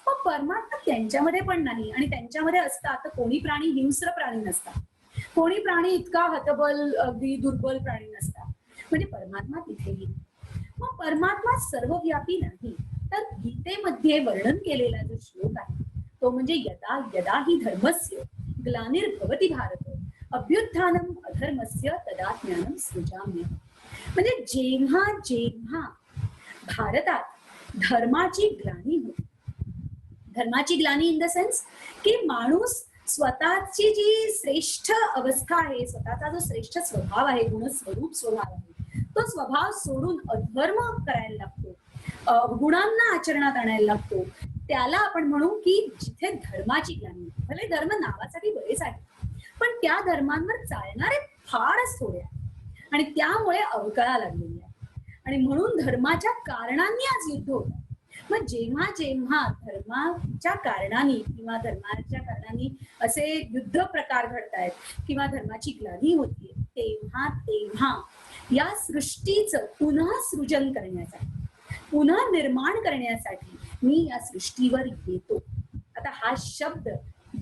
Speaker 1: मग परमात्मा त्यांच्यामध्ये पण नाही आणि त्यांच्यामध्ये असता तर कोणी प्राणी हिंस्र प्राणी नसता, कोणी प्राणी इतका हतबल अगदी दुर्बल प्राणी नसता, म्हणजे परमात्मा तिथेही. मग परमात्मा सर्वव्यापी नाही. तर गीतेमध्ये वर्णन केलेला जो श्लोक आहे तो म्हणजे यदा यदा हि धर्मस्य ग्लानिर्भवति भारत अभ्युत्थानम अधर्मस्य तदा ज्ञानम सृजाम्यहम्. म्हणजे जेव्हा जेव्हा भारतात धर्माची ग्लानी होते, धर्माची ग्लानी इन द सेन्स की माणूस स्वतःची जी श्रेष्ठ अवस्था आहे, स्वतःचा जो श्रेष्ठ स्वभाव आहे, गुणस्वरूप स्वभाव आहे, तो स्वभाव सोडून अधर्म करायला लागतो, गुणांना आचरणात आणायला लागतो, त्याला आपण म्हणू की जिथे धर्माची ग्लानी. भले धर्म नावासाठी बरेच आहे पण त्या धर्मांवर चालणारे फारच थोडे आहे आणि त्यामुळे अवकळा लागलेली आहे आणि म्हणून धर्माच्या कारणांनी आज युद्ध होत. मग जेव्हा जेव्हा धर्माच्या कारणाने किंवा धर्माच्या कारणाने असे युद्ध प्रकार घडतायत किंवा धर्माची ग्लानी होतीये तेव्हा तेव्हा या सृष्टीचं पुन्हा सृजन करण्यासाठी, पुन्हा निर्माण करण्यासाठी मी या सृष्टीवर येतो. आता हा शब्द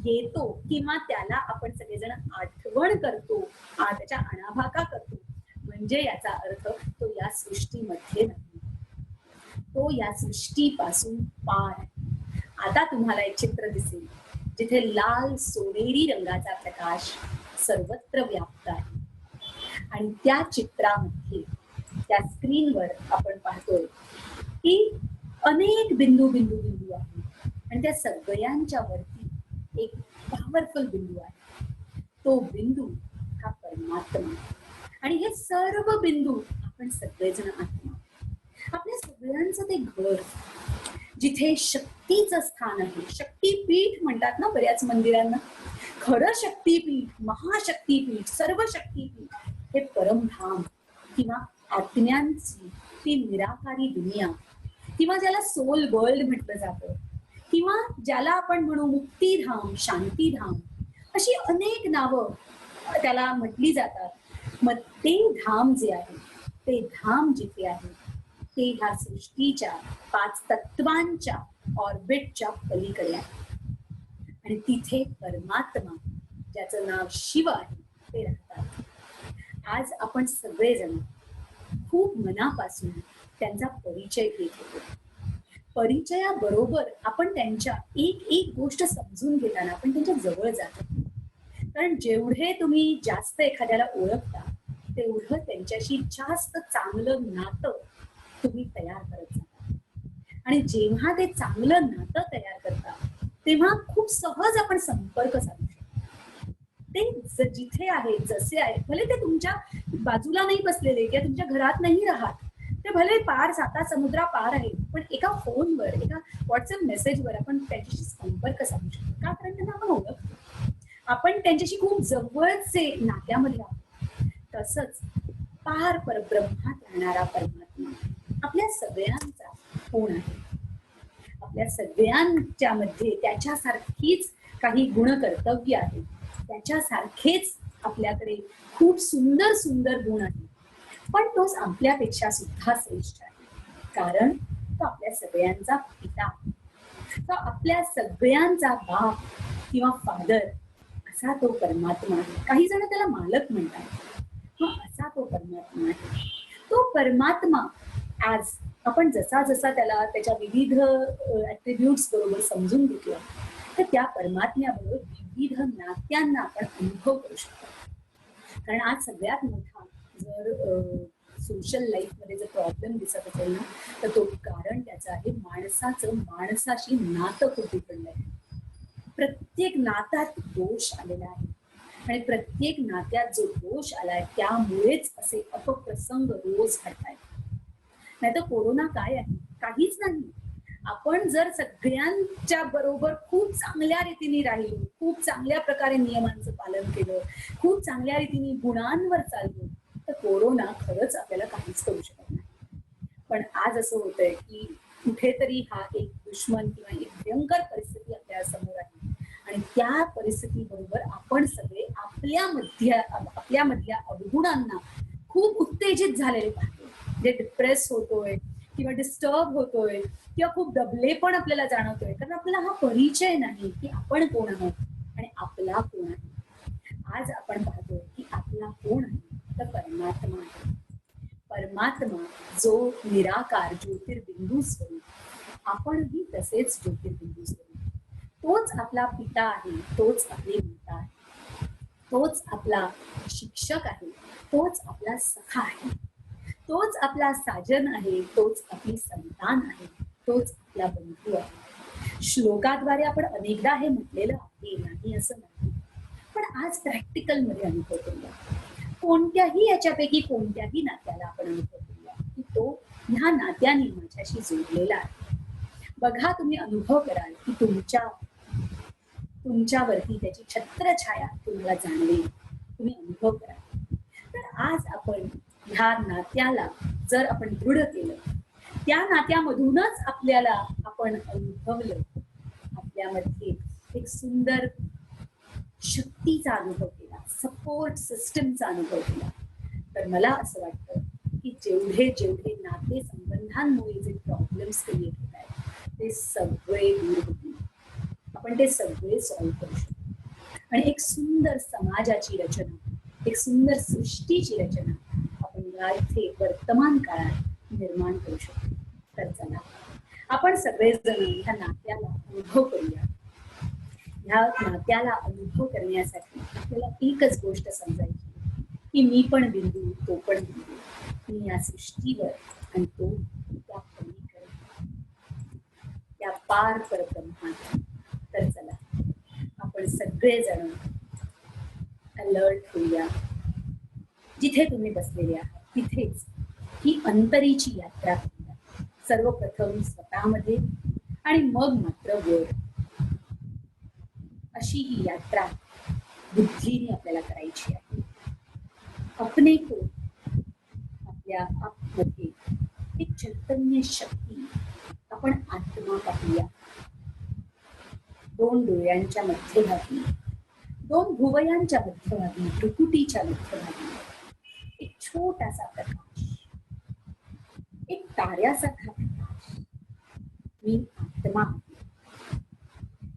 Speaker 1: येतो किंवा त्याला आपण सगळेजण आठवण करतो, त्याच्या अनाभाका करतो, म्हणजे याचा अर्थ तो या सृष्टीमध्ये नाही, तो या सृष्टीपासून पार आहे. आता तुम्हाला एक चित्र दिसेल जिथे लाल सोनेरी रंगाचा प्रकाश सर्वत्र व्याप्त आहे आणि त्या चित्रामध्ये, त्या स्क्रीनवर आपण पाहतोय की अनेक बिंदू बिंदू बिंदू आहेत आणि त्या सगळ्यांच्या वरती एक पॉवरफुल बिंदू आहे. तो बिंदू हा परमात्मा आणि हे सर्व बिंदू आपण सगळेजण आत्मा. आपल्या सगळ्यांचं ते घर जिथे शक्तीचं स्थान आहे, शक्तीपीठ म्हणतात ना बऱ्याच मंदिरांना, खरं शक्तीपीठ, महाशक्तीपीठ, सर्व शक्तीपीठ हे परमधाम किंवा आत्म्यांची ती निराकारी दुनिया किंवा ज्याला सोल वर्ल्ड म्हटलं जातं किंवा ज्याला आपण म्हणू मुक्तीधाम, शांतीधाम, अशी अनेक नावं त्याला म्हटली जातात. मग ते धाम जे आहे, ते धाम जिथे आहे ते ह्या सृष्टीच्या 5 तत्वांच्या ऑर्बिटच्या पलीकडे आहे आणि तिथे परमात्मा ज्याचं नाव शिव आहे ते राहतात. आज आपण सगळेजण खूप मनापासून त्यांचा परिचय घेत होतो. परिचयाबरोबर आपण त्यांच्या एक एक गोष्ट समजून घेताना आपण त्यांच्या जवळ जातो, कारण जेवढे तुम्ही जास्त एखाद्याला ओळखता तेवढं त्यांच्याशी जास्त चांगलं नातं तुम्ही तयार करत जाता आणि जेव्हा ते चांगलं नातं तयार करता तेव्हा खूप सहज आपण संपर्क साधू शकतो. ते जिथे आहे, जसे आहे, भले ते तुमच्या बाजूला नाही बसलेले किंवा तुमच्या घरात नाही राहत, ते भले पार 7 समुद्रा पार आहे, पण एका फोनवर, एका व्हॉट्सअप मेसेजवर आपण त्यांच्याशी संपर्क साधू शकतो. का? कारण त्यांना आपण ओळखतो, आपण त्यांच्याशी खूप जवळचे नात्यामध्ये आहोत. तसंच पार परब्रह्मात राहणारा परमात्मा आपल्या सगळ्यांचा कोण आहे. आपल्या सगळ्यांच्या मध्ये त्याच्यासारखीच काही गुण कर्तव्य आहेत, त्याच्यासारखेच आपल्याकडे खूप सुंदर सुंदर गुण आहेत, पण तो आपल्यापेक्षा सुद्धा श्रेष्ठ आहे. कारण तो आपल्या सगळ्यांचा पिता, तो आपल्या सगळ्यांचा बाप किंवा फादर असा तो परमात्मा आहे. काही जण त्याला मालक म्हणतात, असा तो परमात्मा आहे. तो परमात्मा आज आपण जसा जसा त्याला त्याच्या विविध ऍट्रिब्यूट्स बरोबर समजून घेतलं, तर त्या परमात्म्याबरोबर विविध नात्यांना आपण अनुभव करू शकतो. कारण आज सगळ्यात मोठा जर सोशल लाईफ मध्ये जर प्रॉब्लेम दिसत असेल ना, तर तो कारण त्याचं आहे माणसाचं माणसाशी नातं खूप बिघडलंय. प्रत्येक नात्यात दोष आलेला आहे आणि प्रत्येक नात्यात जो दोष आलाय त्यामुळेच असे अपप्रसंग रोज घडतायत. नाही तर कोरोना काय आहे? काहीच नाही. आपण जर सगळ्यांच्या बरोबर खूप चांगल्या रीतीने राहिलो, खूप चांगल्या प्रकारे नियमांचं पालन केलं, खूप चांगल्या रीतीने गुणांवर चाललो, तर कोरोना खरंच आपल्याला काहीच करू शकत नाही. पण आज असं होतंय की कुठेतरी हा एक दुश्मन किंवा एक भयंकर परिस्थिती आपल्या समोर आहे आणि त्या परिस्थितीबरोबर आपण सगळे आपल्यामधल्या अवगुणांना खूप उत्तेजित झालेले पाहतो. जे डिप्रेस होतोय किंवा डिस्टर्ब होतोय किंवा खूप दबले पण आपल्याला जाणवतोय, कारण आपल्याला हा परिचय नाही की आपण कोण आहोत आणि आपला कोण आहे. आज आपण पाहतोय की आपला कोण आहे, तर परमात्मा आहे. परमात्मा जो निराकार ज्योतिर्बिंदू स्वरूप, आपणही तसेच ज्योतिर्बिंदू स्वरूप. तोच आपला पिता आहे, तोच आपली माता आहे, तोच आपला शिक्षक आहे, तोच आपला सखा आहे, तोच आपला साजन आहे, तोच आपली संतान आहे, तोच आपला बंधू आहे. श्लोकाद्वारे आपण अनेकदा हे म्हटलेलं आहे, नाही असं नाही, पण आज प्रॅक्टिकल मध्ये अनुभव करूया. कोणत्याही याच्यापैकी कोणत्याही नात्याला आपण अनुभव करूया की तो ह्या नात्याने माझ्याशी जोडलेला आहे. बघा, तुम्ही अनुभव कराल की तुमच्यावरती त्याची छत्रछाया तुम्हाला जाणवेल, तुम्ही अनुभव कराल. तर आज आपण ह्या नात्याला जर आपण दृढ केलं, त्या नात्यामधूनच आपल्याला आपण अनुभवलं, आपल्यामध्ये एक सुंदर शक्तीचा अनुभव केला, सपोर्ट सिस्टमचा अनुभव केला, तर मला असं वाटतं की जेवढे जेवढे नाते संबंधांमुळे जे प्रॉब्लेम्स क्रिएट होत आहेत ते सगळे दूर होतील. आपण ते सगळे सॉल्व्ह करू शकतो आणि एक सुंदर समाजाची रचना, एक सुंदर सृष्टीची रचना आपण या इथे वर्तमान काळात निर्माण करू शकतो. तर चला, आपण सगळेजण ह्या नात्याला अनुभव करूया. ह्या नात्याला अनुभव करण्यासाठी आपल्याला एकच गोष्ट समजायची की मी पण बिंदू, तो पण बिंदू, मी या सृष्टीवर आणि तो त्या पलीकडे, त्या पार परब्रह्मात. तर चला, आपण सगळेजण अलर्ट होऊया. जिथे तुम्ही बसलेले आहात तिथेच ही अंतरीची यात्रा करूया. सर्वप्रथम स्वतःमध्ये आणि मग मात्र वर. अशी ही यात्रा बुद्धीने आपल्याला करायची आहे. अपने को, आपल्या आतमध्ये एक चैतन्य शक्ती, आपण आत्मा पाहूया. दोन डोळ्यांच्या मध्यभागी, दोन भुवयांच्या मध्यभागी, भ्रुकुटीच्या मध्यभागी एक छोटासा प्रकाश, एक ताऱ्यासारखा प्रकाश. मी आत्मा आहे,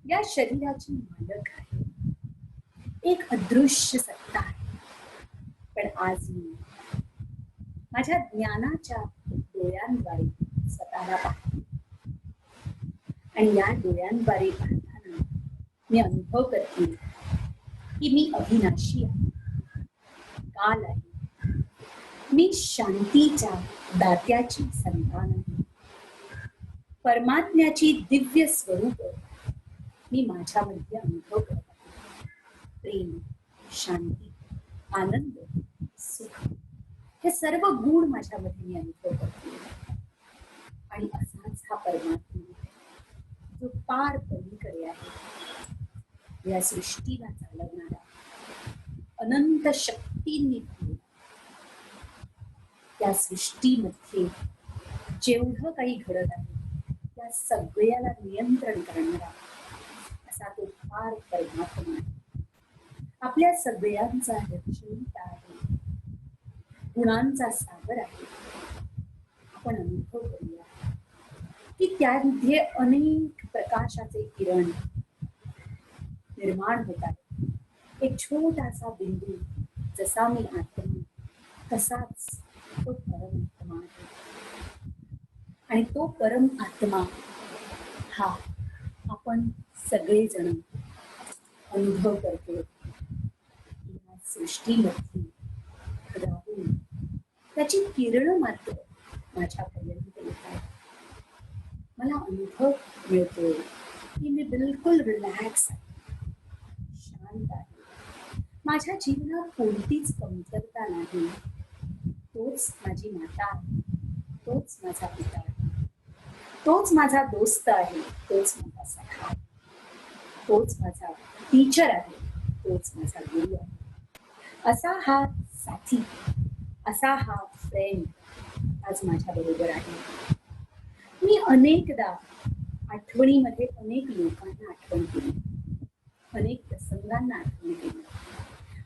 Speaker 1: या शरीराची मालक आहे, एक अदृश्य सत्ता आहे. पण आज मी माझ्या ज्ञानाच्या डोळ्यांद्वारे स्वतःला पाहते आणि या डोळ्यांद्वारे पाहताना मी अनुभव करते की मी अविनाशी आहे, काल आहे, मी शांतीच्या दात्याची संतान आहे, परमात्म्याची दिव्य स्वरूप मी माझ्यामध्ये अनुभव करत आहे. प्रेम, शांती, आनंद, सुख हे सर्व गुण माझ्यामध्ये मी अनुभव करते. आणि असाच हा परमात्मा जो पार पलीकडे आहे, या सृष्टीला चालवणारा, अनंत शक्तींनी त्या सृष्टीमध्ये जेवढं काही घडत आहे त्या सगळ्याला नियंत्रण करणारा असा तो फार परमात्मा आहे. आपल्या सगळ्यांचा रचयिता आहे, गुणांचा सागर आहे. आपण अनुभव करूया की त्यामध्ये अनेक प्रकाशाचे किरण निर्माण होत आहेत. एक छोटासा बिंदू, जसा मी आत्मा तसाच तो परमात्मा आहे. आणि तो परम आत्मा हा आपण सगळेजण अनुभव करतो. या सृष्टीमध्ये राहून त्याची किरण मात्र माझ्यापर्यंत येत आहे. मला अनुभव मिळतोय की मी बिलकुल रिलॅक्स आहे, शांत आहे. माझ्या जीवनात कोणतीच कमतरता नाही. तोच माझी माता आहे, तोच माझा पिता आहे, तोच माझा दोस्त आहे, तोच माझा सखा आहे, तोच माझा टीचर आहे, तोच माझा गुरु आहे. असा हा साथी, असा हा फ्रेंड आज माझ्या बरोबर आहे. मी अनेकदा आठवणीमध्ये अनेक लोकांना आठवण केली, अनेक प्रसंगांना आठवण केली.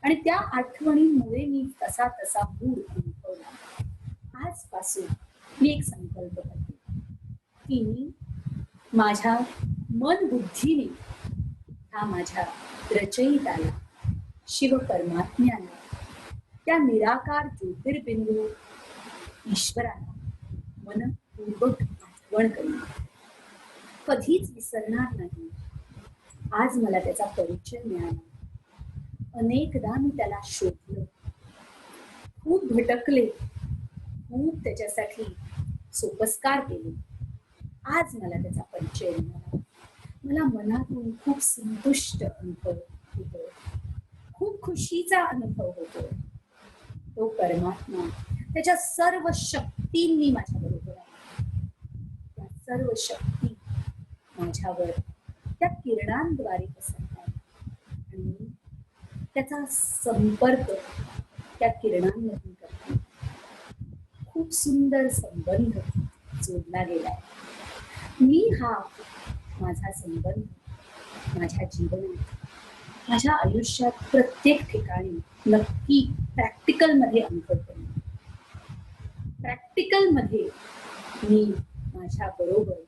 Speaker 1: आणि त्या आठवणींमुळे मी तसा मूड अनुभवला. आजपासून मी एक संकल्प करते की मी माझ्या मन बुद्धीने हा माझ्या रचयिताला, शिव परमात्म्याला, त्या निराकार ज्योतिर्बिंदू ईश्वराला मनपूर्वक आठवण करेन. कधीच विसरणार नाही. आज मला त्याचा परिचय मिळाला. अनेकदा मी त्याला शोधलं, खूप भटकले, खूप त्याच्यासाठी सोपस्कार केले. आज मला त्याचा परिचय मिळाला. मला मनातून खूप संतुष्ट अनुभव होतो, खूप खुशीचा अनुभव होतो. तो परमात्मा त्याच्या सर्व शक्तींनी माझ्या बरोबर आहे. त्या सर्व शक्ती माझ्यावर त्या किरणांद्वारे पसरतात आणि त्याचा संपर्क त्या किरणांमधून करतो. खूप सुंदर संबंध जोडला गेलाय. मी हा माझा संबंध माझ्या जीवनात, माझ्या आयुष्यात प्रत्येक ठिकाणी नक्की प्रॅक्टिकल मध्ये अनुभव करेन. प्रॅक्टिकल मध्ये मी माझ्या बरोबर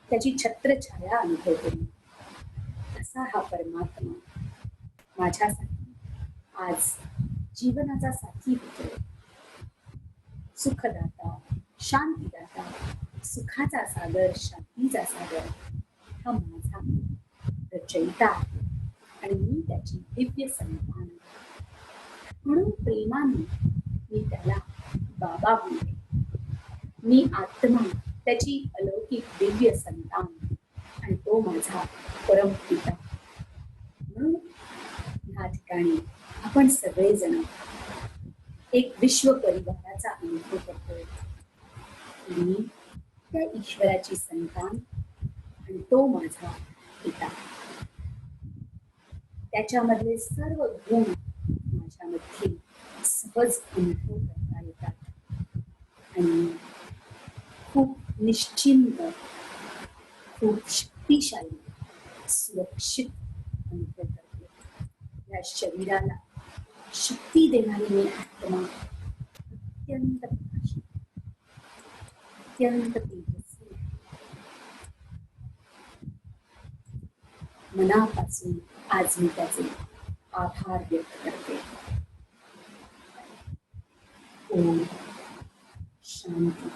Speaker 1: त्याची छत्रछाया अनुभव करेन. असा हा परमात्मा माझ्यासाठी आज जीवनाचा साथी होतो. सुखदाता, शांतीदाता, सुखाचा सागर, शांतीचा सागर हा माझा रचयिता आहे आणि मी त्याची दिव्य संतान. म्हणून प्रेमाने मी त्याला बाबा म्हणते. मी आत्मा त्याची अलौकिक दिव्य संतान आणि तो माझा परमपिता. म्हणून या ठिकाणी आपण सगळेजण एक विश्व परिवाराचा अनुभव करतोय. मी त्या ईश्वराची संतान आणि तो माझा पिता. त्याच्यामधले सर्व गुण माझ्यामध्ये सहज अनुभव करता येतात आणि खूप निश्चिंत, खूप शक्तिशाली, सुरक्षित अनुभव करते. या शरीराला शक्ती देणारी मी आत्मा अत्यंत प्रकाशित, अत्यंत तेजस्वी. मनापासून आज मी त्याचे आभार व्यक्त करते. ओम शांती.